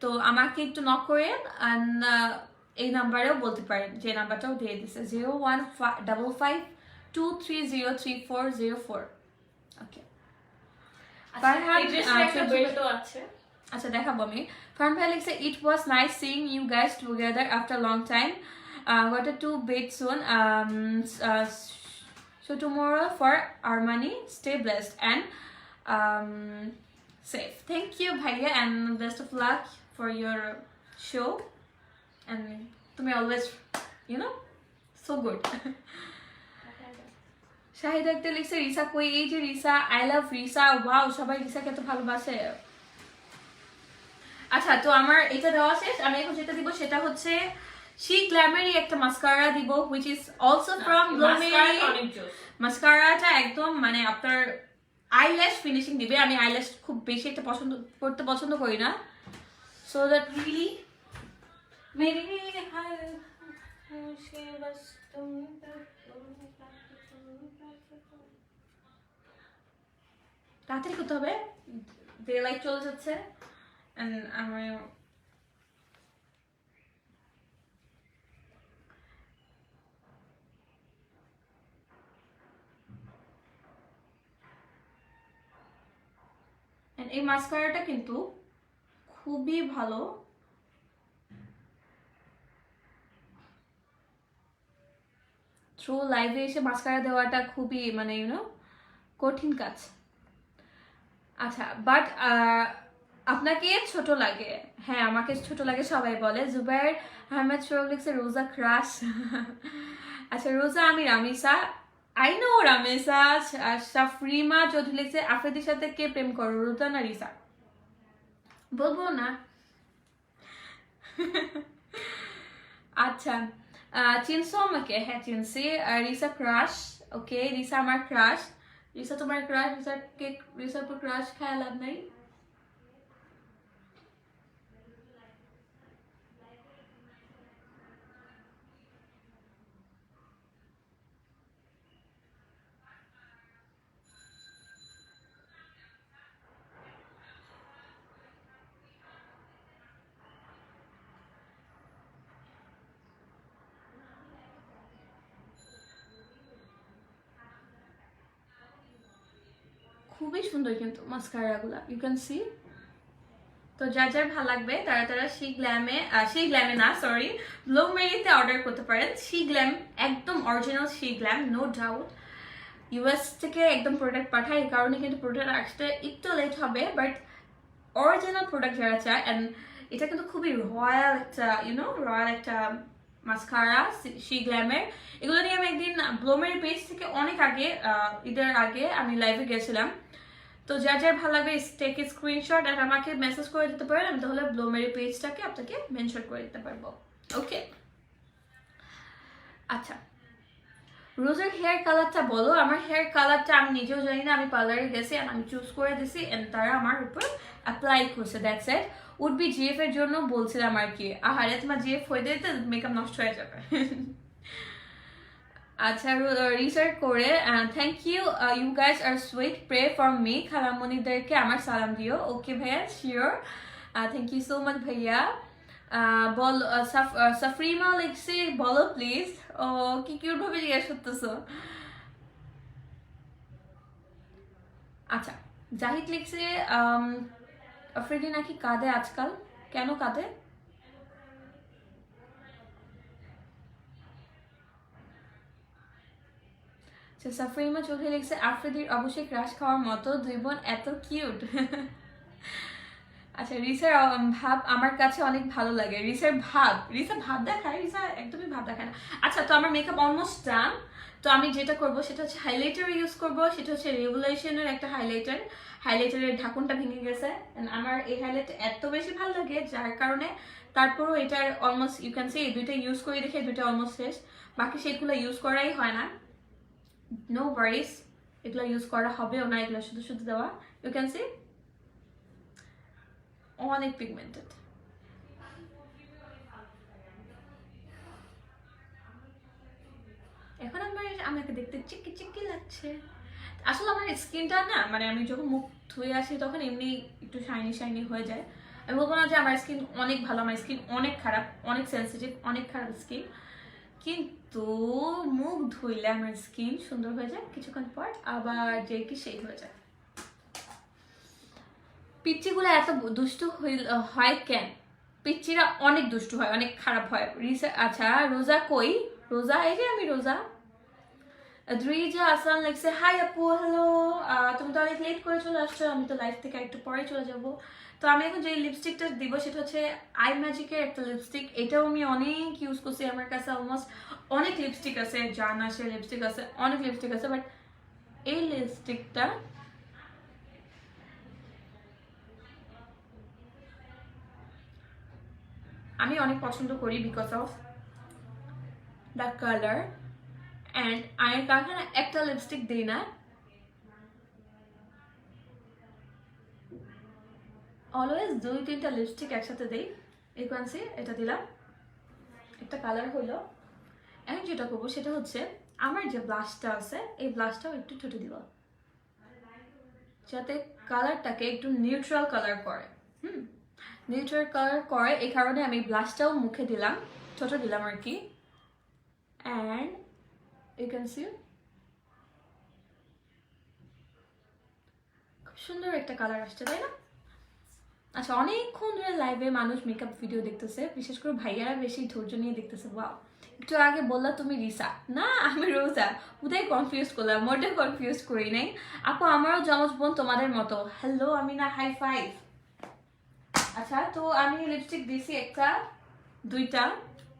তো আমাকে একটু নক করেন, এই নাম্বারেও বলতে পারেন, যে নাম্বারটাও দিয়ে দিছে 015523030404। ওকে, ফারহান, একটা বেল্টও আছে। আচ্ছা দেখাবো আমি। ফারহান ভাই লিখছে, it was nice seeing you guys together after long time, wanted to bed soon, so tomorrow for Armani, stay blessed and safe. Thank you bhaiya, and best of luck for your show, and তুমি always, you know, so good. Shahid একটা লিখছে, রিসা কই? এই যে Risa, I love Risa. Wow, সবাই রিসাকে এত ভালোবাসে। আচ্ছা, তো আমার এটা দেওয়া শেষ। আমি এখন যেটা দিব সেটা হচ্ছে শি গ্ল্যামারি একটা মাস্কারা দিব, which is also from Blomery। অনেক জোস। মাস্কারাটা একদম মানে আপনার আইল্যাশ ফিনিশিং দিবে। আমি আইল্যাশ খুব বেশি একটা পছন্দ করি না, সো দ্যাট রিয়েলি মেরি হাল সে বাস তুমি তাড়াতাড়ি করতে হবে, ডে লাইট চলে যাচ্ছে। And আমি এই মাস্কারাটা কিন্তু খুবই ভালো। থ্রু লাইভে এসে মাস্কারা দেওয়াটা খুবই মানে ইউনো কঠিন কাজ। আচ্ছা, বাট আপনাকে ছোট লাগে? হ্যাঁ, আমাকে ছোট লাগে, সবাই বলে। জুবাইর আহমেদ শোরক লিখছে, রোজা ক্রাশ। আচ্ছা, রোজা আমি রামিসা, আই নো রামিসা। সাফরিমা চৌধুরী লিখছে, আফ্রিদির সাথে কে প্রেম করো, রোজা না রিসা? বলবো না। আচ্ছা, চিনছো আমাকে? হ্যাঁ চিনছি। রিসা ক্রাশ, ওকে, রিসা আমার ক্রাশ। রিসা তোমার ক্রাশ, রিসার উপর ক্রাশ খায় লাভ নাই। খুবই সুন্দর কিন্তু মাস্কারাগুলা, ইউ ক্যান সি। তো যার যার ভালো লাগবে তারা শি গ্ল্যামে না, সরি, ব্লুমেরিতে অর্ডার করতে পারেন। শি গ্ল্যাম একদম original she glam, no doubt. US থেকে একদম প্রোডাক্ট পাঠায়, এই কারণে কিন্তু প্রোডাক্ট আসতে একটু লেট হবে, বাট অরিজিনাল প্রোডাক্ট যারা চায়, অ্যান্ড এটা কিন্তু খুবই রয়্যাল একটা রয়্যাল একটা মাস্কারা শি গ্ল্যামের। এগুলো নিয়ে আমি একদিন ব্লুমেরি পেজ থেকে অনেক আগে, ঈদের আগে আমি লাইভে গেছিলাম। তো যার যার ভালো লাগবে টেক স্ক্রিনশট আর আমাকে মেসেজ করে দিতে পারেন, আমি তাহলে ব্লুমেরি পেজটাকে আপনাকে মেনশন করে দিতে পারবো। ওকে, আচ্ছা, রোজের হেয়ার কালারটা বলো। আমার হেয়ার কালারটা আমি নিজেও জানি না, আমি পার্লারে গেছি আর আমি চুজ করে দিছি, এন্ড তারা আমার উপর অ্যাপ্লাই করছে, that's it. Would be GF এর জন্য বলছিলাম আর কি। আহারে, তোমার জিএফ হয়ে দিতে মেকআপ নষ্ট হয়ে যাবে। আচ্ছা, রিসার্চ করে, thank you, you guys are sweet, pray for me. খালামণিদেরকে আমার সালাম দিও। ওকে ভাইয়া, sure, thank you so much ভাইয়া। বল, সাফরিমা লিখছে, বলো প্লিজ। ও কি কিউট ভাবে জিজ্ঞাসা করতেছো। আচ্ছা, জাহিদ লিখছে, আফ্রিদি নাকি কাঁদে আজকাল, কেন কাঁদে? সাফরিমা চৌধুরী লিখছে আফ্রিদির অবশ্যই ক্রাশ খাওয়ার মতো, দুই বোন এত কিউট। আচ্ছা রিসার ভাব আমার কাছে অনেক ভালো লাগে। রিসা ভাব দেখায়? রিসা একদমই ভাব দেখায় না। আচ্ছা তো আমার মেকআপ অলমোস্ট ডান। তো আমি যেটা করব সেটা হচ্ছে হাইলাইটার ইউজ করব, সেটা হচ্ছে রেভুলেশনের একটা হাইলাইটারের ঢাকনটা ভেঙে গেছে। আমার এই হাইলাইট এত বেশি ভালো লাগে যার কারণে তারপরও এটার অলমোস্ট ইউ ক্যান সি এই দুইটা ইউজ করে দেখে দুইটা অলমোস্ট শেষ, বাকি সেগুলো ইউজ করাই হয় না। নো ওয়ারিস, এগুলো ইউজ করা হবেও না, এগুলো শুধু শুধু দেওয়া। ইউ ক্যান সি অনেক পিগমেন্টেড। এখন আমাকে দেখতে চিকি চিকি লাগছে। আসলে আমার স্কিনটা না মানে আমি যখন মুখ ধুয়ে আসি তখন এমনি একটু শাইনি হয়ে যায়। আমি বলবো না যে আমার স্কিন অনেক ভালো, আমার স্কিন অনেক খারাপ, অনেক সেন্সিটিভ, অনেক খারাপ স্কিন, কিন্তু মুখ ধুইলে আমার স্কিন সুন্দর হয়ে যায়, কিছুক্ষণ পর আবার যে কি সেই হয়ে যায়। পিচ্চিগুলো এত দুষ্টু হয় কেন? পিচ্চিরা অনেক দুষ্টু হয়, অনেক খারাপ হয়। আচ্ছা রোজা কই? রোজা এই যে আমি রোজা। দ্রিজা আসলাম লিখছে হাই আপু হ্যালো, তুমি তো অনেক লেট করে চলে আসছো, আমি তো লাইফ থেকে একটু পরে চলে যাব। তো আমি এখন যে লিপস্টিকটা দিব সেটা হচ্ছে আই ম্যাজিকের একটা লিপস্টিক। এটাও আমি অনেক ইউজ করছি, আমার কাছে অলমোস্ট অনেক লিপস্টিক আছে, জার্নাসের লিপস্টিক আছে, অনেক লিপস্টিক আছে, বাট এই লিপস্টিকটা আমি অনেক পছন্দ করি because of the colour and আমি কারখানা একটা লিপস্টিক দিই না, অলওয়েজ 2-3টা লিপস্টিক একসাথে দিই। ইকুয়ান্সি এটা দিলাম, একটা কালার হলো। এখন যেটা করবো সেটা হচ্ছে আমার যে ব্লাশটা আছে এই ব্লাশটাও একটু ছোটো দিব যাতে কালারটাকে একটু নিউট্রাল কালার করে। নিউট্রাল কালার করে এই কারণে আমি ব্লাশটাও মুখে দিলাম, ছোট দিলাম আর কি। অ্যান্ড ইউ ক্যান সি খুব সুন্দর একটা কালার আসছে, তাই না? আচ্ছা অনেকক্ষণ ধরে লাইভে মানুষ মেকআপ ভিডিও দেখতেছে, বিশেষ করে ভাইয়ারা বেশি ধৈর্য নিয়ে দেখতেছে। ওয়াও, একটু আগে বললা তুমি রিসা, না আমি রোজা, কোথায় কনফিউজ করলাম? মোটেও কনফিউজ করি নাই আপু, আমারও জমজ বোন তোমাদের মতো। হ্যালো আমি না, হাই ফাইভ। আচ্ছা তো আমি লিপস্টিক দিয়েছি দুইটা,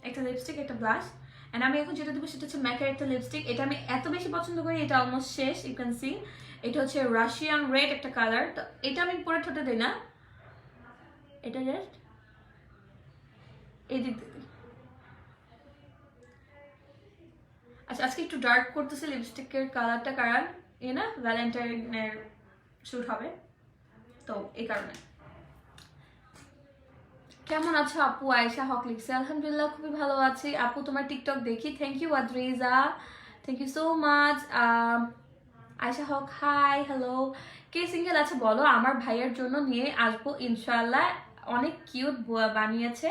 একটা লিপস্টিক একটা ব্লাশ। অ্যান্ড আমি এখন যেটা দেবো সেটা হচ্ছে ম্যাকের একটা লিপস্টিক। এটা আমি এত বেশি পছন্দ করি, এটা অলমোস্ট শেষ। ইউ ক্যান সি এটা হচ্ছে রাশিয়ান রেড একটা কালার। তো এটা আমি পরে ঠোঁটে দিই না, এটা জাস্ট এই দিক দিয়ে। আচ্ছা আজকে একটু ডার্ক করতেছে লিপস্টিকের কালারটা, কারণ না ভ্যালেন্টাইনের শ্যুট হবে, তো এই কারণে। কেমন আছো আপু? আয়েশা হক লিখছে আলহামদুলিল্লাহ খুবই ভালো আছি আপু, তোমার টিকটক দেখি। Thank you Adrija, thank you so much. Ayesha Haque hi hello. কে সিঙ্গেল আছে বলো, আমার ভাইয়ের জন্য নিয়ে আসবো ইনশাআল্লাহ। অনেক কিউট বানিয়েছে,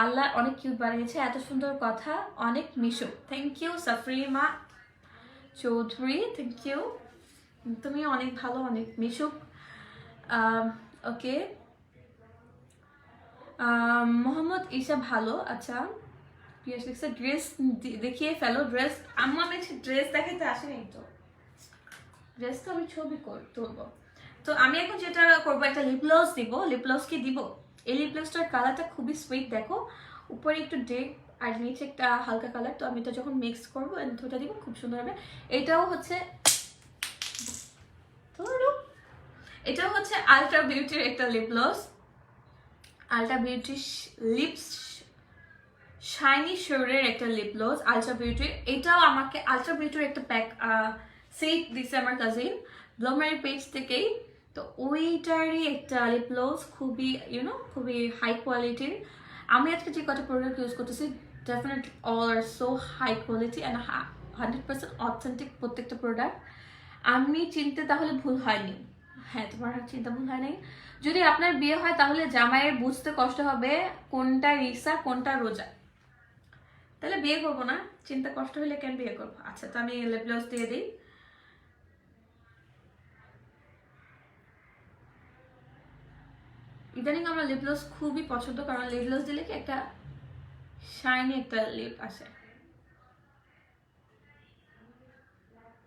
আল্লাহ অনেক কিউট বানিয়েছে, এত সুন্দর কথা, অনেক মিশুক। Thank you Safrima Chowdhury, thank you, তুমি অনেক ভালো, অনেক মিশুক। ওকে মোহাম্মদ ঈশা ভালো। আচ্ছা পিয়াস লিখছে ড্রেস দেখিয়ে ফেলো। ড্রেস আম্মা আমি ড্রেস দেখাইতে আসেনি তো, ড্রেস তো আমি ছবি তুলবো। তো আমি এখন যেটা করবো একটা লিপ গ্লস দিব। লিপ গ্লস কি দিব, এই লিপ গ্লসটার কালারটা খুবই সুইট, দেখো উপরে একটু ডেক আর নিচে একটা হালকা কালার। তো আমি এটা যখন মিক্স করবো দুটা দিব, খুব সুন্দর হবে। এটাও হচ্ছে আলট্রা বিউটির একটা lip gloss, ultra beauty lips shiny শিওরের একটা লিপ গ্লস আলট্রা বিউটির। এটাও আমাকে আলট্রা বিউটির একটা প্যাক সেট দিছে আমার কাজিন ব্লুমারি পেজ থেকেই। তো ওইটারই একটা লিপ গ্লস, খুবই খুবই হাই কোয়ালিটির। আমি আজকে যে কটা প্রোডাক্ট ইউজ করতেছি definitely all are so high quality and 100% authentic প্রত্যেকটা প্রোডাক্ট। আমি চিনতে তাহলে ভুল হয়নি, হ্যাঁ তোমার চিন্তা ভুল হয় নাই। যদি আপনার বিয়ে হয় তাহলে জামাইয়ের বুঝতে কষ্ট হবে কোনটা রিসা কোনটা রোজা, তাহলে বিয়ে করবো না। চিন্তা কষ্ট হলে কেন বিয়ে করবো? আচ্ছা তো আমি লিপ গ্লস দিয়ে দিই। ইদানিং আমার লিপ গ্লস খুবই পছন্দ, কারণ লিপ গ্লস দিলে কি একটা শাইনি একটা লিপ আসে।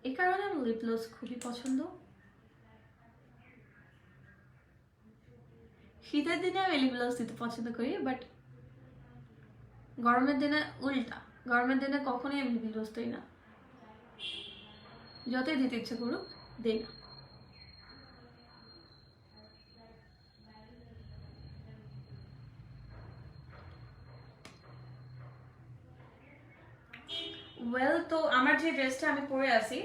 এই কারণে আমার লিপ গ্লস খুবই পছন্দ। শীতের দিনে আমি লিপ গ্লস দিতে পছন্দ করি, বাট গরমের দিনে উল্টা, গরমের দিনে কখনোই আমি লিপ গ্লস দিই না, যতই দিতে ইচ্ছে করুক দিই না। ওয়েল, তো আমার যে ড্রেসটা আমি পরে আছি,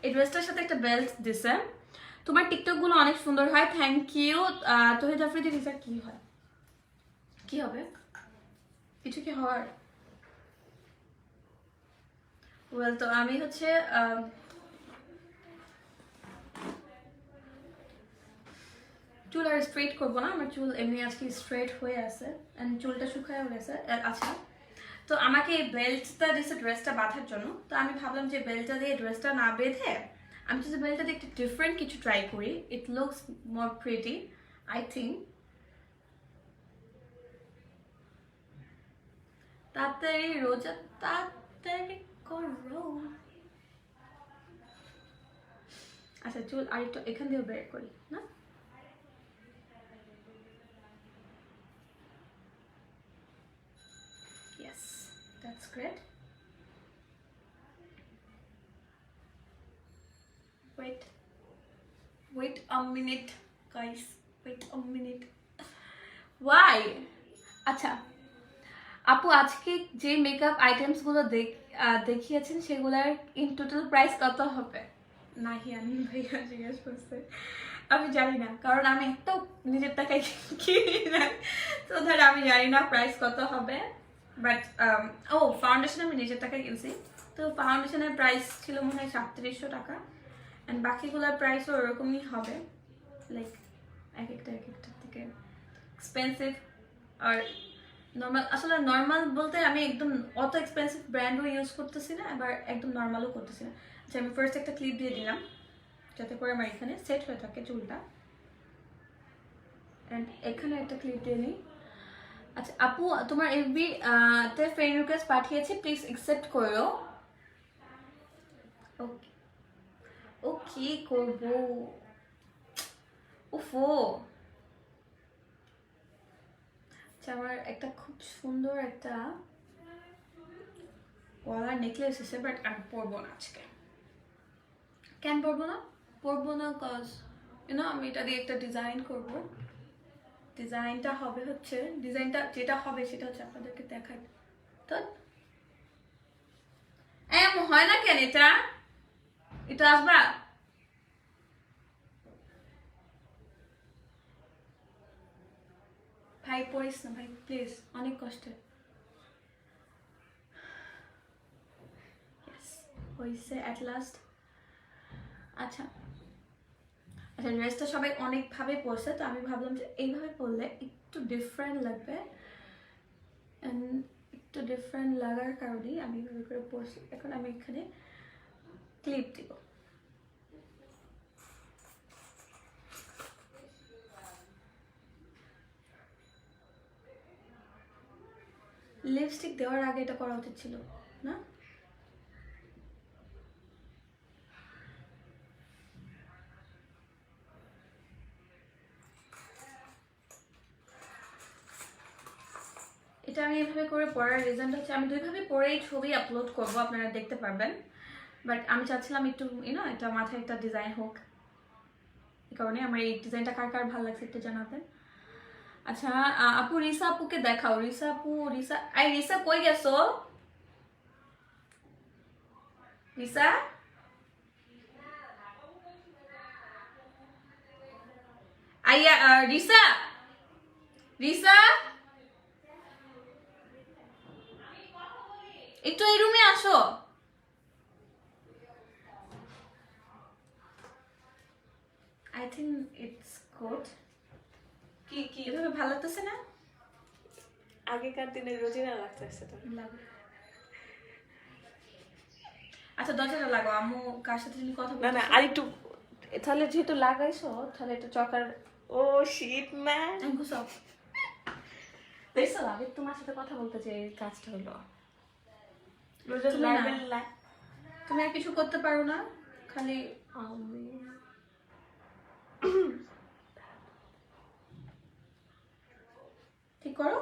এই ড্রেসটার সাথে একটা বেল্ট দিছে। তোমার টিকটক গুলো অনেক সুন্দর হয়, থ্যাংক ইউ। তহিদ আফ্রিদি রিসা কি হয়, কি হবে, কিছু কি হওয়ার? ওয়েল, তো আমি হচ্ছে চুল আর স্ট্রেট করবো না, আমার চুল এমনি আজকে স্ট্রেট হয়ে আছে, এন্ড চুলটা শুকায়ও গেছে। আচ্ছা, তো আমাকে এই বেল্টটা দিয়েছে ড্রেসটা বাঁধার জন্য, তো আমি ভাবলাম যে বেল্টটা দিয়ে ড্রেসটা না বেঁধে আমি যদি বেল্টটা দিয়ে একটু ডিফারেন্ট কিছু ট্রাই করি, it looks more pretty I think. তাড়াতাড়ি রোজা, তাড়াতাড়ি করো। আচ্ছা, চুল আর একটু এখান দিয়েও বের করি না। Yes, that's great. Wait a minute, guys. Wait a minute. Why? আচ্ছা, আপু আজকে যে মেকআপ আইটেমস গুলো দেখিয়েছেন সেগুলোর ইন টোটাল প্রাইস কত হবে? নাহিয়ান ভাইয়া জিজ্ঞেস করছে, আমি জানি না, কারণ আমি একটাও নিজের টাকায় কিনি না, তো ধর আমি জানি না প্রাইস কত হবে। বাট ফাউন্ডেশন আমি নিজের টাকায় কিনছি, তো ফাউন্ডেশনের প্রাইস ছিল মনে হয় 3700 টাকা, অ্যান্ড বাকিগুলোর প্রাইসও ওরকমই হবে, লাইক এক একটা থেকে এক্সপেন্সিভ। আর নর্মাল, আসলে নর্মাল বলতে আমি একদম অত এক্সপেন্সিভ ব্র্যান্ডও ইউজ করতেছি না, আবার একদম নর্মালও করতেছি না। আচ্ছা, আমি ফার্স্ট একটা ক্লিপ দিয়ে দিলাম যাতে করে আমার এখানে সেট হয়ে থাকে চুলটা, অ্যান্ড এখানে একটা ক্লিপ দিয়ে নিই। আচ্ছা আপু, তোমার এফবি তে ফ্রেন্ড রিকোয়েস্ট পাঠিয়েছি, প্লিজ অ্যাকসেপ্ট করো। ওকে ওকে করবো। উফো, আচ্ছা আমার একটা খুব সুন্দর একটা গলার নেকলেস এসেছে, বাট আমি পরবো না আজকে। কেন পরবো না? পরবো না কজ আমি এটা দিয়ে একটা ডিজাইন করবো। ডিজাইনটা হবে হচ্ছে, ডিজাইনটা যেটা হবে সেটা হচ্ছে আপনাদেরকে দেখাই। তো এমন হয় না কেন, এটা এটা আসবা? ভাই পড়িস না ভাই, প্লিজ, অনেক কষ্টে। হয়েছে অ্যাট লাস্ট। আচ্ছা আচ্ছা, ড্রেসটা সবাই অনেকভাবে পরছে, তো আমি ভাবলাম যে এইভাবে পরলে একটু ডিফারেন্ট লাগবে, একটু ডিফারেন্ট লাগার কারণেই আমি এইভাবে করে পরছি। এখন আমি এখানে ক্লিপ দিব। লিপস্টিক দেওয়ার আগে এটা করা উচিত ছিল না? এটা আমি এভাবে করে পড়ার রিজনটা হচ্ছে, আমি দুইভাবে পরেই ছবি আপলোড করব, আপনারা দেখতে পারবেন, বাট আমি চাচ্ছিলাম একটু এটা মাথায় একটা ডিজাইন হোক, এই কারণে আমার এই ডিজাইনটা কার কার ভালো লাগছে একটু জানাবেন। আচ্ছা আপু, রিসা আপুকে দেখাও। রিসা আপু, রিসা কই গেছো? রিসা, আইয়া, রিসা, রিসা একটু এই রুমে আসো। I think it's good. কি কি এভাবে ভালো লাগতেছে না? আগেকার দিনে রোজিনা লাগতেছে তো। আচ্ছা দরজাটা লাগাও, আম্মু কার সাথে তুমি কথা না বলছো? না, আর একটু, তাহলে যেহেতু লাগাইছো তাহলে একটু চকার। ও শিট ম্যান, ঘুষাও। দেখছো, আমি তোমার সাথে কথা বলতে যে কাজটা হলো। রোজা তুমি না। লাইভের তুমি আর কিছু করতে পারো না, খালি ঠিক করো,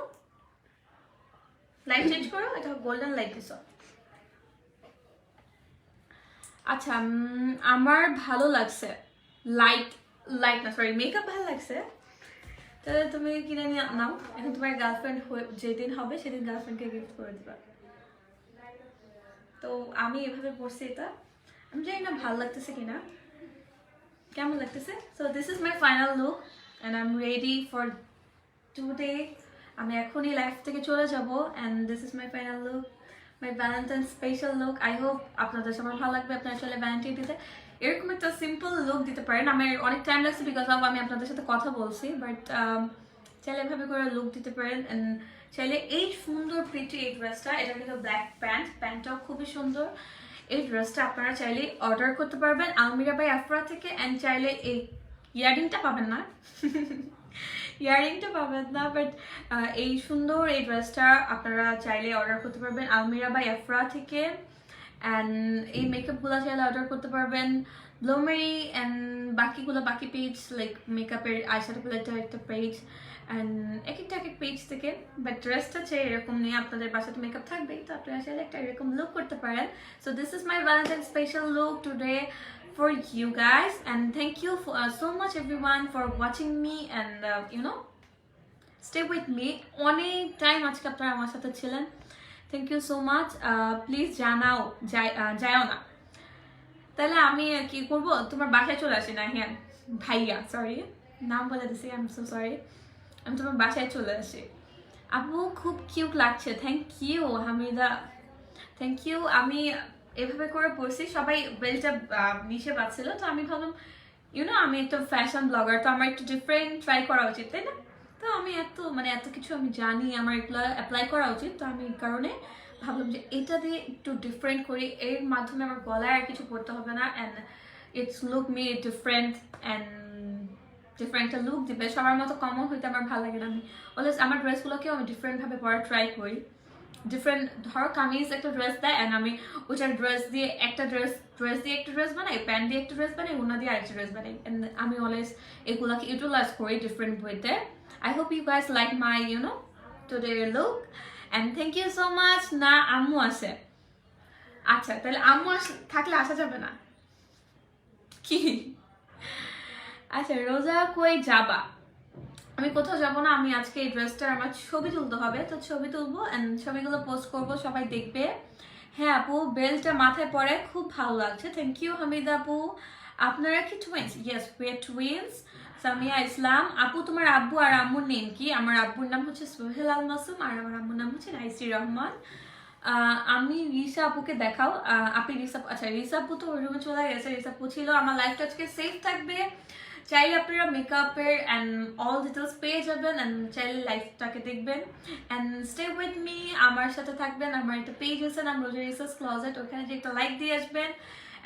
লাইট চেঞ্জ করো, এটা গোল্ডেন লাইট দিছ। আচ্ছা আমার ভালো লাগছে, লাইট লাইট না সরি মেকআপ ভালো লাগছে, তাহলে তুমি কিনে নিয়ে নাও। এখন তোমার গার্লফ্রেন্ড যেদিন হবে সেদিন গার্লফ্রেন্ডকে গিফট করে দিবা। তো আমি এভাবে পড়ছি, এটা আমি জানি না ভালো লাগতেছে কিনা, কেমন লাগতেছে। So this is my final look and I am ready for today. আমি এখনই লাইফ থেকে চলে যাব and this is my final look, my Valentine special look. I hope আপনাদের সবার ভালো লাগবে। আপনারা চলে ভ্যালেন্টাইন দিতে এরকম একটা সিম্পল লুক দিতে পারেন। আমার অনেক টাইম লাগছে বিকজ অফ আমি আপনাদের সাথে কথা বলছি, বাট চাইলে এভাবে করে লুক দিতে পারেন। অ্যান্ড চাইলে এই সুন্দর প্রিটি এই ড্রেসটা, এটা কিন্তু ব্ল্যাক প্যান্টটাও খুবই সুন্দর। এই ড্রেসটা আপনারা চাইলে অর্ডার করতে পারবেন আলমিরা বাই আফরা থেকে। অ্যান্ড চাইলে এই ইয়ারিংটা পাবেন না ইয়ারিংটা পাবেন না, বাট এই সুন্দর এই ড্রেসটা আপনারা চাইলে অর্ডার করতে পারবেন আলমিরা বাই আফরা থেকে। অ্যান্ড এই মেকআপগুলো চাইলে অর্ডার করতে পারবেন ব্লুমেরি অ্যান্ড বাকিগুলো বাকি পেজ লাইক মেকআপের আইশ্যাডো প্যালেটের একটা পেজ অ্যান্ড এক এক পেজ থেকে। বাট ড্রেসটা চাই এরকম নিয়ে আপনাদের বাসাতে মেকআপ থাকবেই, তো আপনারা চাইলে একটা এরকম লুক করতে পারেন। So this is my Valentine special look today for you guys, and thank you for, so much everyone for watching me and stay with me অনেক টাইম আজকে আপনারা আমার সাথে ছিলেন। Thank you so much. Please যাও না, তাহলে আমি কি করব, তোমার বাসায় চলে আসি না। হ্যাঁ ভাইয়া, সরি নাম বলে দিছি, আই এম সো সরি। আমি তোমার বাসায় চলে আসি। আপু খুব কিউট লাগছে, thank you Hamida, thank you. আমি এভাবে করে পড়ছি, সবাই বেলটা নিচে পাচ্ছিল, তো আমি ভাবলাম আমি একটা ফ্যাশন ব্লগার, তো আমার একটু ডিফারেন্ট ট্রাই করা উচিত, তাই না? তো আমি এত কিছু আমি জানি, আমার এগুলো অ্যাপ্লাই করা উচিত, তো আমি এই কারণে ভাবলাম যে এটা দিয়ে একটু ডিফারেন্ট করি, এর মাধ্যমে আমার গলায় আর কিছু পড়তে হবে না, and it's look me different and different একটা লুক দিবে। সবার মতো কমন হইতে আমার ভালো লাগে না। আমি অলওয়েজ আমার ড্রেসগুলোকেও আমি ডিফারেন্টভাবে পরার ট্রাই করি। ডিফারেন্ট ধরো কামিজ একটা ড্রেস দেয় অ্যান্ড আমি ওইটার ড্রেস দিয়ে একটা ড্রেস বানাই, প্যান্ট দিয়ে একটা ড্রেস বানাই, ওনা দিয়ে আরেকটা ড্রেস বানাই, অ্যান্ড আমি অলওয়েজ এগুলোকে ইউটিলাইজ করি ডিফারেন্ট ওয়েতে। I hope you guys like my today look and thank you so much. না আম্মু আছে, আচ্ছা তাহলে আম্মু থাকলে আসা যাবে না কি? আচ্ছা রোজা কই যাবা? আমি কোথাও যাবো না, আমি আজকে এই ড্রেসটার আমার ছবি তুলতে হবে, তো ছবি তুলবো অ্যান্ড ছবিগুলো পোস্ট করবো, সবাই দেখবে। হ্যাঁ আপু বেলটা মাথায় পরে খুব ভালো লাগছে, থ্যাংক ইউ হামিদা আপু। আপনারা কি twins? Yes we are twins. Samia Islam আপু তোমার আব্বু আর আম্মুর নেম কি? আমার আব্বুর নাম হচ্ছে সোহেল আল মাসুম আর আমার আম্মুর নাম হচ্ছে নাইসি রহমান। আমি রিসা আপুকে দেখাও, আপনি রিসা, আচ্ছা রিসা আপু তো ওই রুমে চলে গেছে, রিসা আপু ছিল। আমার লাইফটা আজকে সেফ থাকবে, চাইলে আপনারা মেকআপের অ্যান্ড অল ডিটেলস পেয়ে যাবেন অ্যান্ড চাইলে লাইফটাকে দেখবেন অ্যান্ড স্টে উইথ মি, আমার সাথে থাকবেন। আমার একটা পেজ আছে নাম রোজা রিসাস ক্লোজেট, ওখানে যে একটা লাইক দিয়ে আসবেন।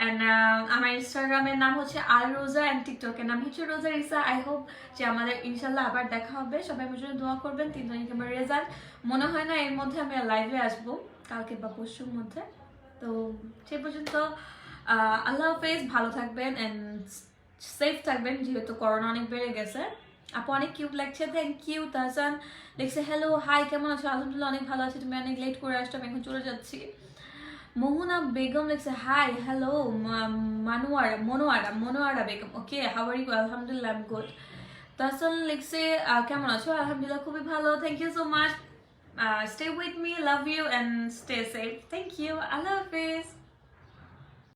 অ্যান্ড আমার ইনস্টাগ্রামের নাম হচ্ছে আল রোজা অ্যান্ড টিকটকের নাম হচ্ছে রোজা রিসা। আই হোপ যে আমাদের ইনশাল্লাহ আবার দেখা হবে, সবাই আমার জন্য দোয়া করবেন। 3 তারিখ আমার রেজাল্ট, মনে হয় না এর মধ্যে আমি লাইভে আসবো, কালকে বা পরশুর মধ্যে। তো সে পর্যন্ত আল্লাহ হাফেজ, ভালো থাকবেন অ্যান্ড সেফ থাকবেন, যেহেতু করোনা অনেক বেড়ে গেছে। আপু অনেক কিউট লাগছে, থ্যাংক ইউ। তাহসান লিখছে হ্যালো হাই কেমন আছো? আলহামদুলিল্লাহ অনেক ভালো আছি, তুমি অনেক লেট করে আসছো, আমি এখন চলে যাচ্ছি। মোহনা বেগম লিখছে hi hello Monowara Begum, okay how are you? আলহামদুলিল্লাহ আই এম গুড। তাহসান লিখছে কেমন আছো? আলহামদুলিল্লাহ খুবই ভালো, thank you so much. Stay with me, love you and stay safe, thank you, আল্লাহ হাফেজ।